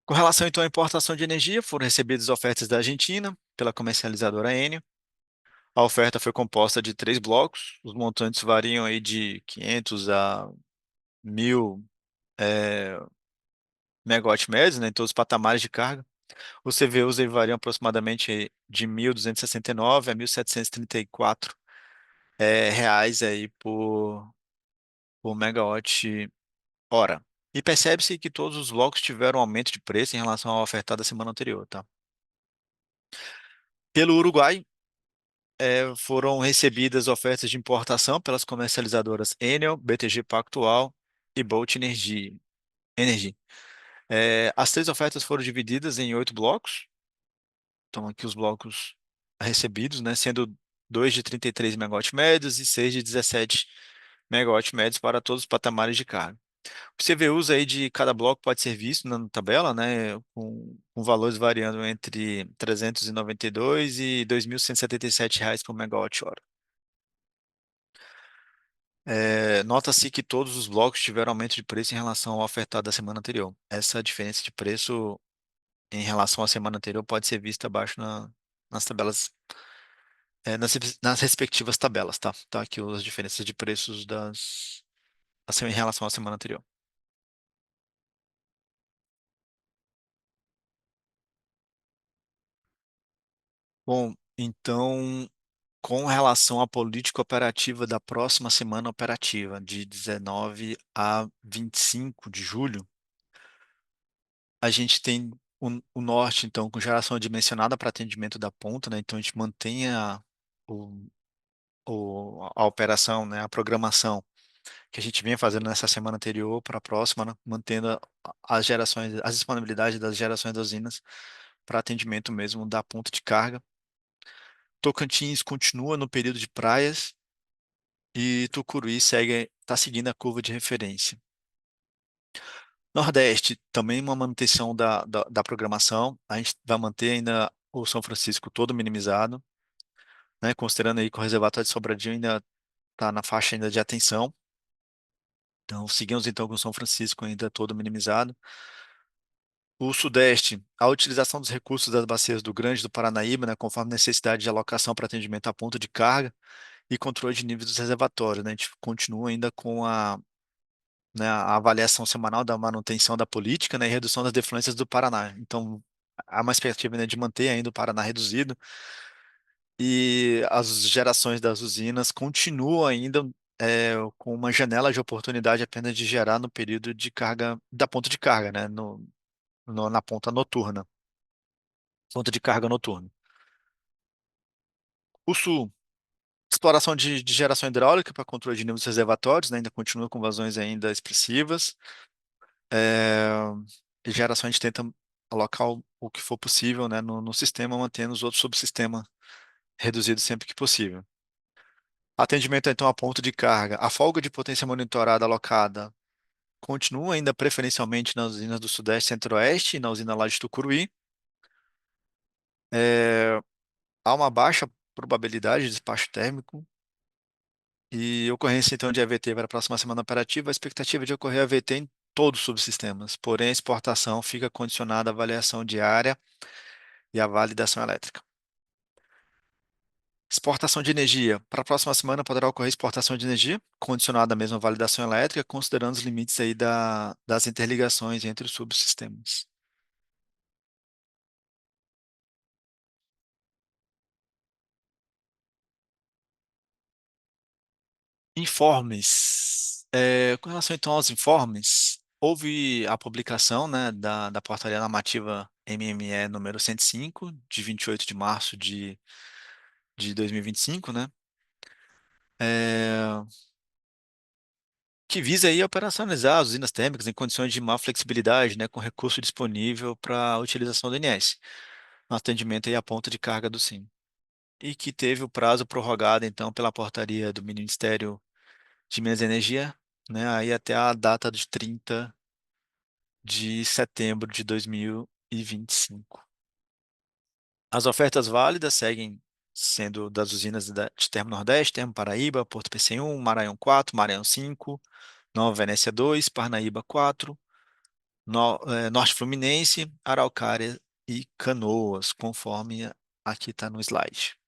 Com relação, então, à importação de energia, foram recebidas ofertas da Argentina pela comercializadora Enel. A oferta foi composta de 3 blocos. Os montantes variam aí de 500 a 1.000 megawatts médios, né, em todos os patamares de carga. Os CVUs aí variam aproximadamente de 1.269 a 1.734 reais aí por megawatt hora. E percebe-se que todos os blocos tiveram um aumento de preço em relação ao ofertado da semana anterior, tá? Pelo Uruguai, foram recebidas ofertas de importação pelas comercializadoras Enel, BTG Pactual e Bolt Energy. As 3 ofertas foram divididas em 8 blocos. Então, aqui os blocos recebidos, né, sendo 2 de 33 megawatts médios e 6 de 17 megawatts médios para todos os patamares de carga. Os CVUs aí de cada bloco pode ser visto na tabela, né, com valores variando entre 392 e 2.177 reais por megawatt-hora. Nota-se que todos os blocos tiveram aumento de preço em relação ao ofertado da semana anterior. Essa diferença de preço em relação à semana anterior pode ser vista abaixo nas tabelas, nas respectivas tabelas, tá? Tá aqui as diferenças de preços em relação à semana anterior. Bom, então, com relação à política operativa da próxima semana operativa, de 19 a 25 de julho, a gente tem o norte, então, com geração dimensionada para atendimento da ponta, né? Então, a gente mantém o, a operação, né? A programação que a gente vinha fazendo nessa semana anterior para a próxima, né? Mantendo as gerações, as disponibilidades das gerações das usinas para atendimento mesmo da ponta de carga. Tocantins continua no período de praias e Tucuruí está seguindo a curva de referência. Nordeste, também uma manutenção da programação. A gente vai manter ainda o São Francisco todo minimizado, né? Considerando aí que o reservatório de Sobradinho ainda está na faixa ainda de atenção. Então, seguimos então com o São Francisco ainda todo minimizado. O Sudeste, a utilização dos recursos das bacias do Grande e do Paranaíba, né, conforme necessidade de alocação para atendimento à ponta de carga e controle de níveis dos reservatórios, né? A gente continua ainda com a avaliação semanal da manutenção da política, né, e redução das defluências do Paraná. Então, há uma expectativa, né, de manter ainda o Paraná reduzido e as gerações das usinas continuam ainda com uma janela de oportunidade apenas de gerar no período de carga, da ponta de carga, né, na ponta noturna, ponta de carga noturna. O Sul, Exploração de geração hidráulica para controle de nível dos reservatórios, né, ainda continua com vazões ainda expressivas. É, e geração a gente tenta alocar o que for possível, né, no sistema, mantendo os outros subsistemas reduzidos sempre que possível. Atendimento então a ponto de carga. A folga de potência monitorada alocada continua ainda preferencialmente nas usinas do Sudeste e Centro-Oeste e na usina lá de Tucuruí. É, há uma baixa probabilidade de despacho térmico e ocorrência então de AVT para a próxima semana operativa. A expectativa é de ocorrer AVT em todos os subsistemas, porém a exportação fica condicionada à avaliação diária e à validação elétrica. Exportação de energia. Para a próxima semana poderá ocorrer exportação de energia, condicionada à mesma validação elétrica, considerando os limites aí das interligações entre os subsistemas. Informes. Com relação então aos informes, houve a publicação, né, da Portaria Normativa MME número 105, de 28 de março de 2025, né, é, que visa aí operacionalizar as usinas térmicas em condições de maior flexibilidade, né, com recurso disponível para a utilização do INS, no atendimento aí à ponta de carga do SIM. E que teve o prazo prorrogado, então, pela portaria do Ministério de Minas e Energia, né, aí até a data de 30 de setembro de 2025. As ofertas válidas seguem sendo das usinas de Termo Nordeste, Termo Paraíba, Porto PC1, Maranhão 4, Maranhão 5, Nova Venécia 2, Parnaíba 4, Norte Fluminense, Araucária e Canoas, conforme aqui está no slide.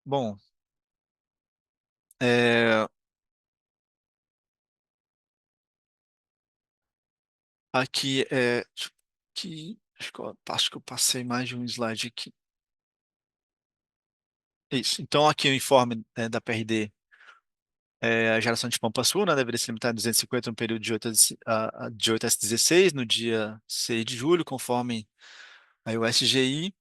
Bom, é, aqui acho que eu passei mais de um slide aqui. Isso. Então aqui o informe da PRD, a geração de Pampa Sul, né, deveria se limitar a 250 no período de 8 de 8 às 16, no dia 6 de julho, conforme aí o SGI.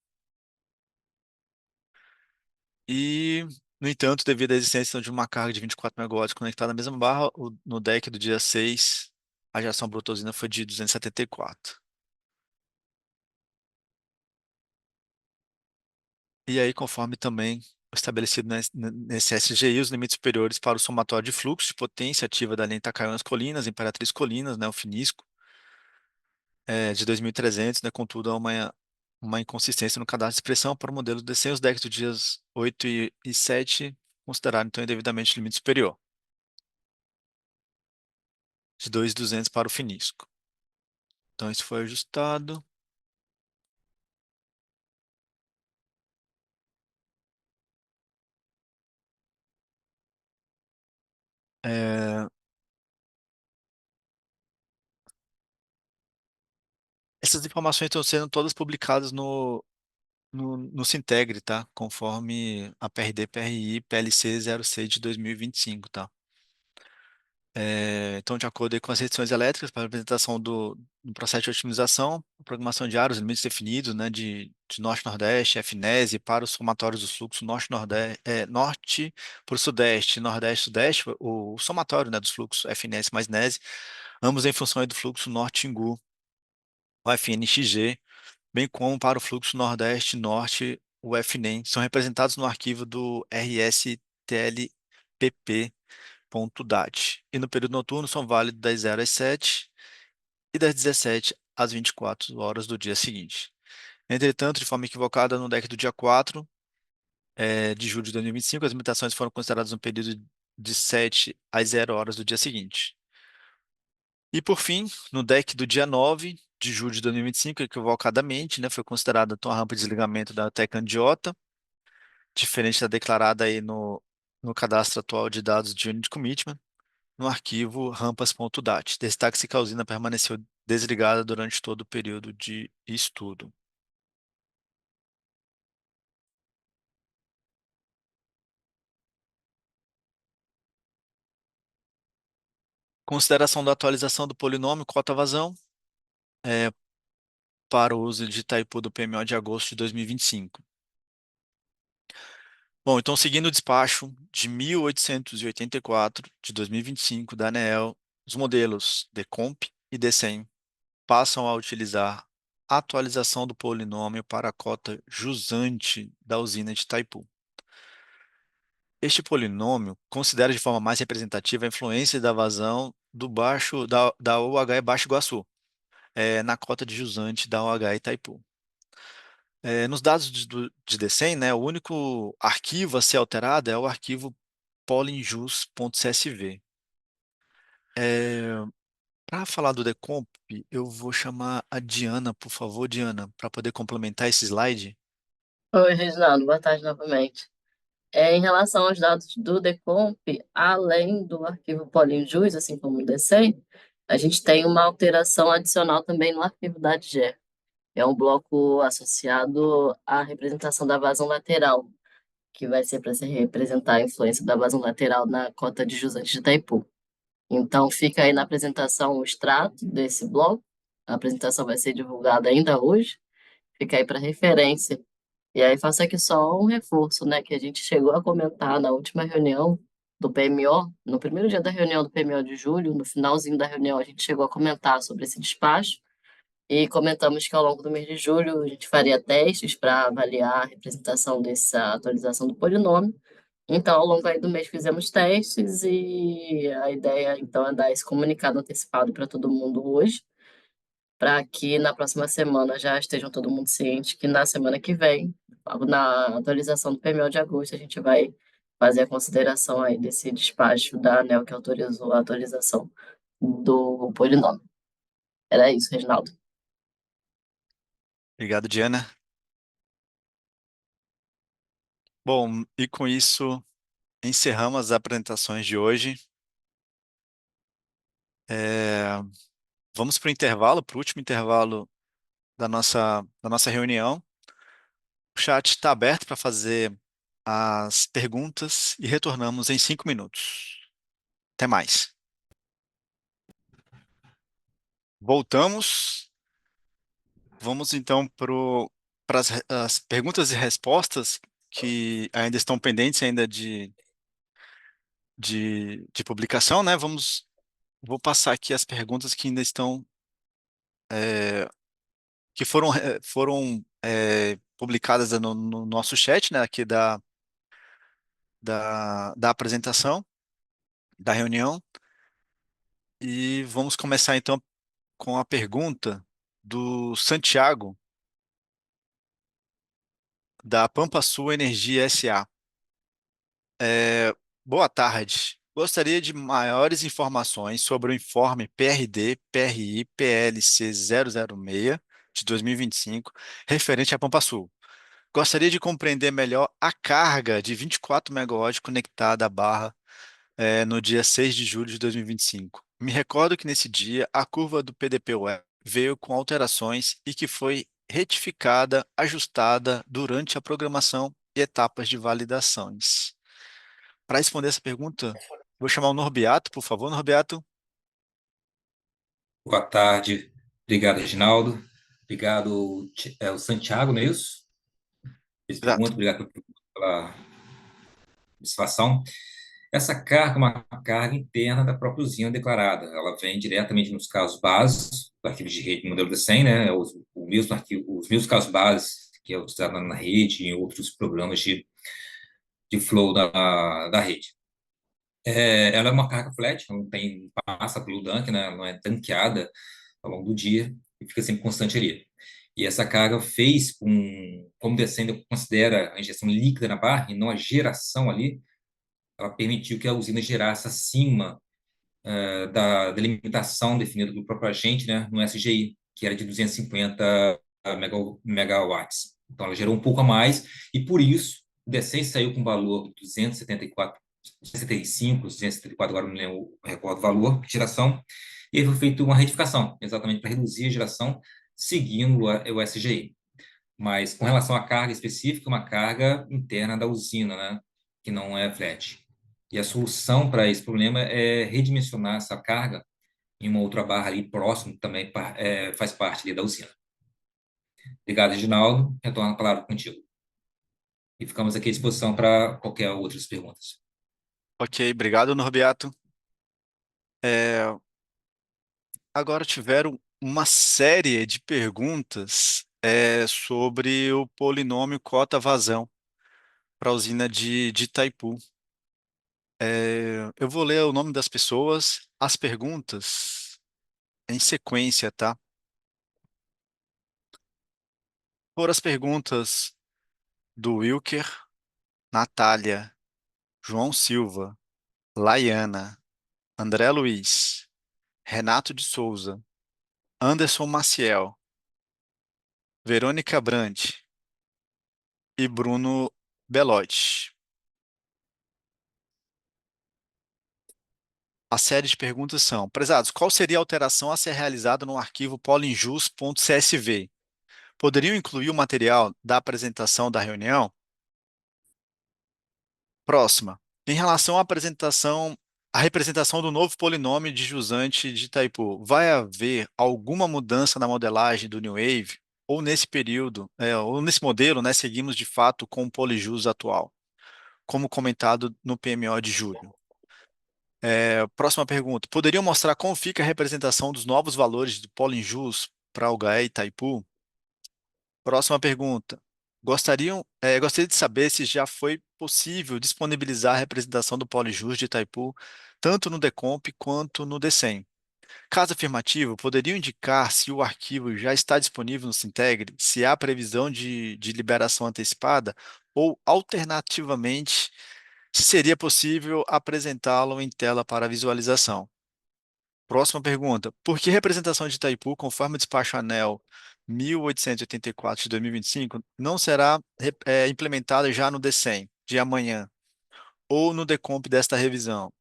E, no entanto, devido à existência então, de uma carga de 24 megawatts conectada na mesma barra, no DEC do dia 6, a geração bruta usina foi de 274. E aí, conforme também estabelecido nesse SGI, os limites superiores para o somatório de fluxo de potência ativa da linha Itacaiunas Colinas, Imperatriz Colinas, né, o Finisco, de 2.300, né, contudo, há uma inconsistência no cadastro de expressão para o modelo DC, os decks dos dias 8 e 7 consideraram, então, indevidamente o limite superior, de 2.200 para o Finisco. Então, isso foi ajustado. É, essas informações estão sendo todas publicadas no Sintegre, tá? Conforme a PRD, PRI, PLC 06 de 2025, tá? Então, de acordo aí com as restrições elétricas para a apresentação do processo de otimização, programação de áreas, limites definidos, né, de norte-nordeste, FNESE, para os somatórios do fluxo norte-nordeste, norte para o sudeste, nordeste-sudeste, o somatório, né, dos fluxos FNES mais NESE, ambos em função aí do fluxo norte-Tingu, o FNXG, bem como para o fluxo nordeste-norte, o FNEM, são representados no arquivo do RSTLPP.dat. E no período noturno são válidos das 0 às 7 e das 17 às 24 horas do dia seguinte. Entretanto, de forma equivocada, no deck do dia 4 de julho de 2025, as limitações foram consideradas no período de 7 às 0 horas do dia seguinte. E por fim, no deck do dia 9 de julho de 2025, equivocadamente, né, foi considerada então, a rampa de desligamento da Tec Andiota, diferente da declarada aí no cadastro atual de dados de Unit Commitment, no arquivo rampas.dat. Destaque-se que a usina permaneceu desligada durante todo o período de estudo. Consideração da atualização do polinômio cota-vazão para o uso de Itaipu do PMO de agosto de 2025. Bom, então seguindo o despacho de 1884 de 2025 da ANEEL, os modelos DECOMP e DECEM passam a utilizar a atualização do polinômio para a cota jusante da usina de Itaipu. Este polinômio considera de forma mais representativa a influência da vazão da UH Baixo Iguaçu, na cota de jusante da UH Itaipu. Nos dados de DECEM, né, o único arquivo a ser alterado é o arquivo polinjus.csv. Para falar do Decomp, eu vou chamar a Diana, por favor, Diana, para poder complementar esse slide. Oi, Reginaldo, boa tarde novamente. Em relação aos dados do Decomp, além do arquivo Polinjus, assim como o DCEM, a gente tem uma alteração adicional também no arquivo da ADGE. É um bloco associado à representação da vazão lateral, que vai ser para se representar a influência da vazão lateral na cota de jusante de Itaipu. Então, fica aí na apresentação o extrato desse bloco. A apresentação vai ser divulgada ainda hoje. Fica aí para referência. E aí faço aqui só um reforço, né, que a gente chegou a comentar na última reunião do PMO, no primeiro dia da reunião do PMO de julho, no finalzinho da reunião a gente chegou a comentar sobre esse despacho e comentamos que ao longo do mês de julho a gente faria testes para avaliar a representação dessa atualização do polinômio. Então, ao longo aí do mês fizemos testes e a ideia então é dar esse comunicado antecipado para todo mundo hoje, para que na próxima semana já estejam todo mundo ciente que na semana que vem, na atualização do PMO de agosto, a gente vai fazer a consideração aí desse despacho da ANEEL que autorizou a atualização do polinômio. Era isso, Reginaldo. Obrigado, Diana. Bom, e com isso encerramos as apresentações de hoje. Vamos para o intervalo, para o último intervalo da nossa reunião. O chat está aberto para fazer as perguntas e retornamos em 5 minutos. Até mais. Voltamos. Vamos então para as perguntas e respostas que ainda estão pendentes ainda de publicação, né? Vou passar aqui as perguntas que ainda estão que foram publicadas no nosso chat, né? Aqui da apresentação da reunião. E vamos começar então com a pergunta do Santiago, da Pampa Sul Energia SA. Boa tarde. Gostaria de maiores informações sobre o informe PRD-PRI PLC 006 de 2025, referente à Pampa Sul. Gostaria de compreender melhor a carga de 24 megawatts conectada à barra no dia 6 de julho de 2025. Me recordo que nesse dia a curva do PDP-UE veio com alterações e que foi retificada, ajustada durante a programação e etapas de validações. Para responder essa pergunta, vou chamar o Norbeato, por favor, Norbeato. Boa tarde. Obrigado, Reginaldo. Obrigado, o Santiago, não é isso? Fez Exato. pergunta, obrigado pela participação. Essa carga é uma carga interna da própria usina declarada. Ela vem diretamente nos casos bases do arquivo de rede modelo D100, né? Os mesmos casos bases que é utilizado na rede e em outros programas de flow da rede. Ela é uma carga flat, não passa pelo tanque, né? Não é tanqueada ao longo do dia e fica sempre constante ali. E essa carga fez como descendo considera a injeção líquida na barra e não a geração ali, ela permitiu que a usina gerasse acima da delimitação definida pelo próprio agente, né, no SGI, que era de 250 megawatts. Então, ela gerou um pouco a mais e, por isso, o D6 saiu com valor de 274, 275, 274, agora não lembro, recordo o valor de geração, e foi feita uma retificação, exatamente para reduzir a geração, seguindo o SGI. Mas, com relação à carga específica, uma carga interna da usina, né, que não é flat. E a solução para esse problema é redimensionar essa carga em uma outra barra ali próximo, que também faz parte ali da usina. Obrigado, Reginaldo. Retorno a palavra contigo. E ficamos aqui à disposição para qualquer outras perguntas. Ok, obrigado, Norberto. Agora tiveram uma série de perguntas sobre o polinômio cota-vazão para a usina de Itaipu. Eu vou ler o nome das pessoas, as perguntas em sequência, tá? Por as perguntas do Wilker, Natália, João Silva, Laiana, André Luiz, Renato de Souza, Anderson Maciel, Verônica Brandt e Bruno Belotti. A série de perguntas são: prezados, qual seria a alteração a ser realizada no arquivo polinjus.csv? Poderiam incluir o material da apresentação da reunião? Próxima. Em relação à representação do novo polinômio de jusante de Itaipu, vai haver alguma mudança na modelagem do New Wave? Ou nesse período, ou nesse modelo, né, seguimos de fato com o polijus atual, como comentado no PMO de julho? Próxima pergunta. Poderiam mostrar como fica a representação dos novos valores do Polinjus para o GAE Itaipu? Próxima pergunta. Gostaria de saber se já foi possível disponibilizar a representação do Polijus de Itaipu, tanto no Decomp quanto no Decem. Caso afirmativo, poderiam indicar se o arquivo já está disponível no Sintegre, se há previsão de liberação antecipada, ou, alternativamente, se seria possível apresentá-lo em tela para visualização. Próxima pergunta. Por que a representação de Itaipu, conforme o despacho ANEEL 1884 de 2025, não será implementada já no DECEM de amanhã ou no Decomp desta revisão?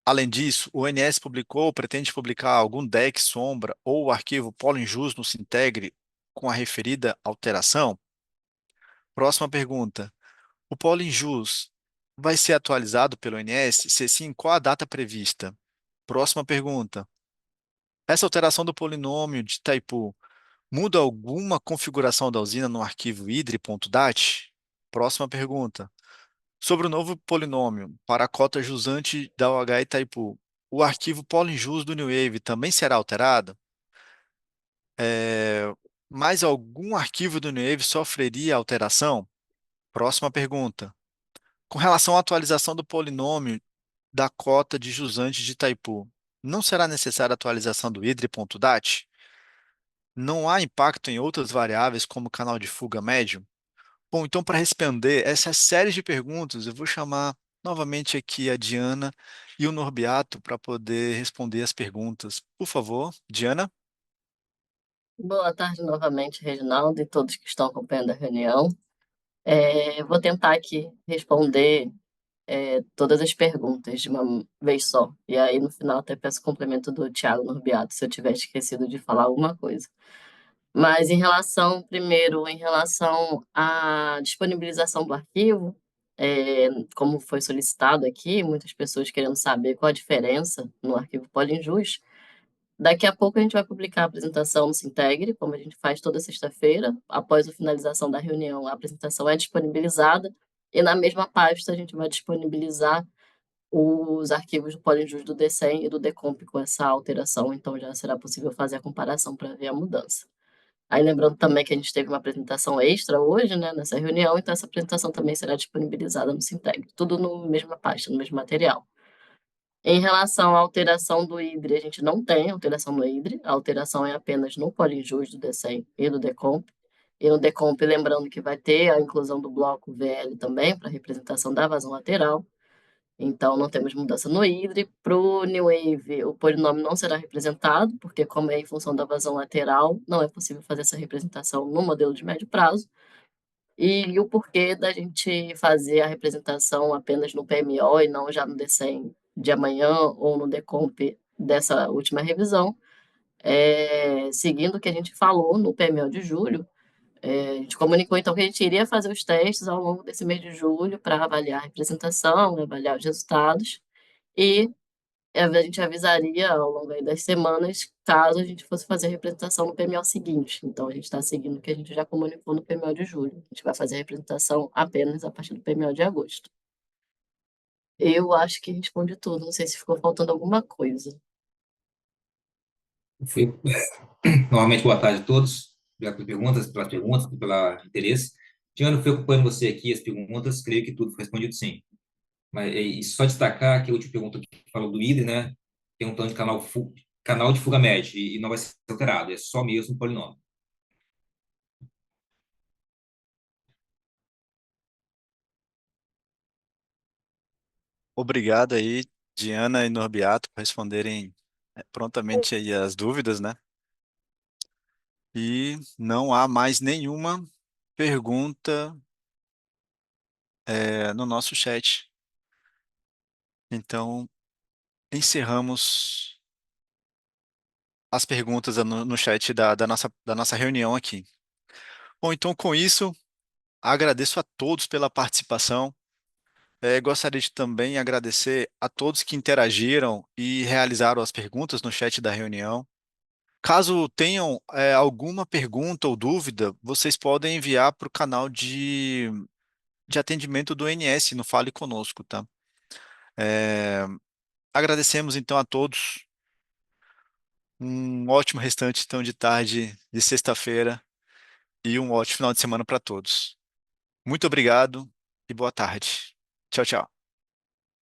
Além disso, o ONS publicou ou pretende publicar algum DEC sombra ou arquivo Polinjus no Sintegre com a referida alteração? Próxima pergunta. O Polinjus vai ser atualizado pelo ONS? Se sim, qual a data prevista? Próxima pergunta. Essa alteração do polinômio de Itaipu muda alguma configuração da usina no arquivo idri.dat? Próxima pergunta. Sobre o novo polinômio para a cota jusante da OH Itaipu, o arquivo polinjus do NewWave também será alterado? Mais algum arquivo do NewWave sofreria alteração? Próxima pergunta. Com relação à atualização do polinômio da cota de jusante de Itaipu, não será necessária a atualização do idri.dat? Não há impacto em outras variáveis, como canal de fuga médio? Bom, então, para responder essa série de perguntas, eu vou chamar novamente aqui a Diana e o Norbiato para poder responder as perguntas. Por favor, Diana? Boa tarde novamente, Reginaldo, e todos que estão acompanhando a reunião. Vou tentar aqui responder todas as perguntas de uma vez só. E aí, no final, até peço complemento do Thiago Norbiato, se eu tiver esquecido de falar alguma coisa. Mas primeiro, em relação à disponibilização do arquivo, como foi solicitado aqui, muitas pessoas querendo saber qual a diferença no arquivo Polinjus. Daqui a pouco a gente vai publicar a apresentação no Sintegre, como a gente faz toda sexta-feira. Após a finalização da reunião, a apresentação é disponibilizada e na mesma pasta a gente vai disponibilizar os arquivos do Polinjus do Decem e do Decomp com essa alteração, então já será possível fazer a comparação para ver a mudança. Aí lembrando também que a gente teve uma apresentação extra hoje, né, nessa reunião, então essa apresentação também será disponibilizada no Sintegre, tudo na mesma pasta, no mesmo material. Em relação à alteração do IDRI, a gente não tem alteração no IDRI, a alteração é apenas no Polinjus do Decem e do Decomp. E no Decomp, lembrando que vai ter a inclusão do bloco VL também, para representação da vazão lateral. Então, não temos mudança no IDRI. Para o New Wave, o polinômio não será representado, porque como é em função da vazão lateral, não é possível fazer essa representação no modelo de médio prazo. E o porquê da gente fazer a representação apenas no PMO e não já no DCEM de amanhã ou no Decomp dessa última revisão. Seguindo o que a gente falou no PMO de julho, A gente comunicou então que a gente iria fazer os testes ao longo desse mês de julho para avaliar a representação, avaliar os resultados, e a gente avisaria ao longo aí das semanas caso a gente fosse fazer a representação no PMO seguinte. Então, a gente está seguindo o que a gente já comunicou no PMO de julho. A gente vai fazer a representação apenas a partir do PMO de agosto. Eu acho que responde tudo. Não sei se ficou faltando alguma coisa. Foi, novamente, boa tarde a todos. Obrigado pelas perguntas, pelo interesse. Tiana, fui acompanhando você aqui, as perguntas, creio que tudo foi respondido sim. Mas e só destacar que a última pergunta que falou do IDE, né? Tem um tanto de canal de fuga média e não vai ser alterado, é só mesmo um polinômio. Obrigado aí, Diana e Norbiato, por responderem prontamente aí as dúvidas, né? E não há mais nenhuma pergunta no nosso chat. Então, encerramos as perguntas no chat da nossa reunião aqui. Bom, então com isso, agradeço a todos pela participação. Gostaria de também agradecer a todos que interagiram e realizaram as perguntas no chat da reunião. Caso tenham alguma pergunta ou dúvida, vocês podem enviar para o canal de atendimento do NS no Fale Conosco, tá? É, agradecemos então a todos. Um ótimo restante então de tarde de sexta-feira e um ótimo final de semana para todos. Muito obrigado e boa tarde. Tchau, tchau.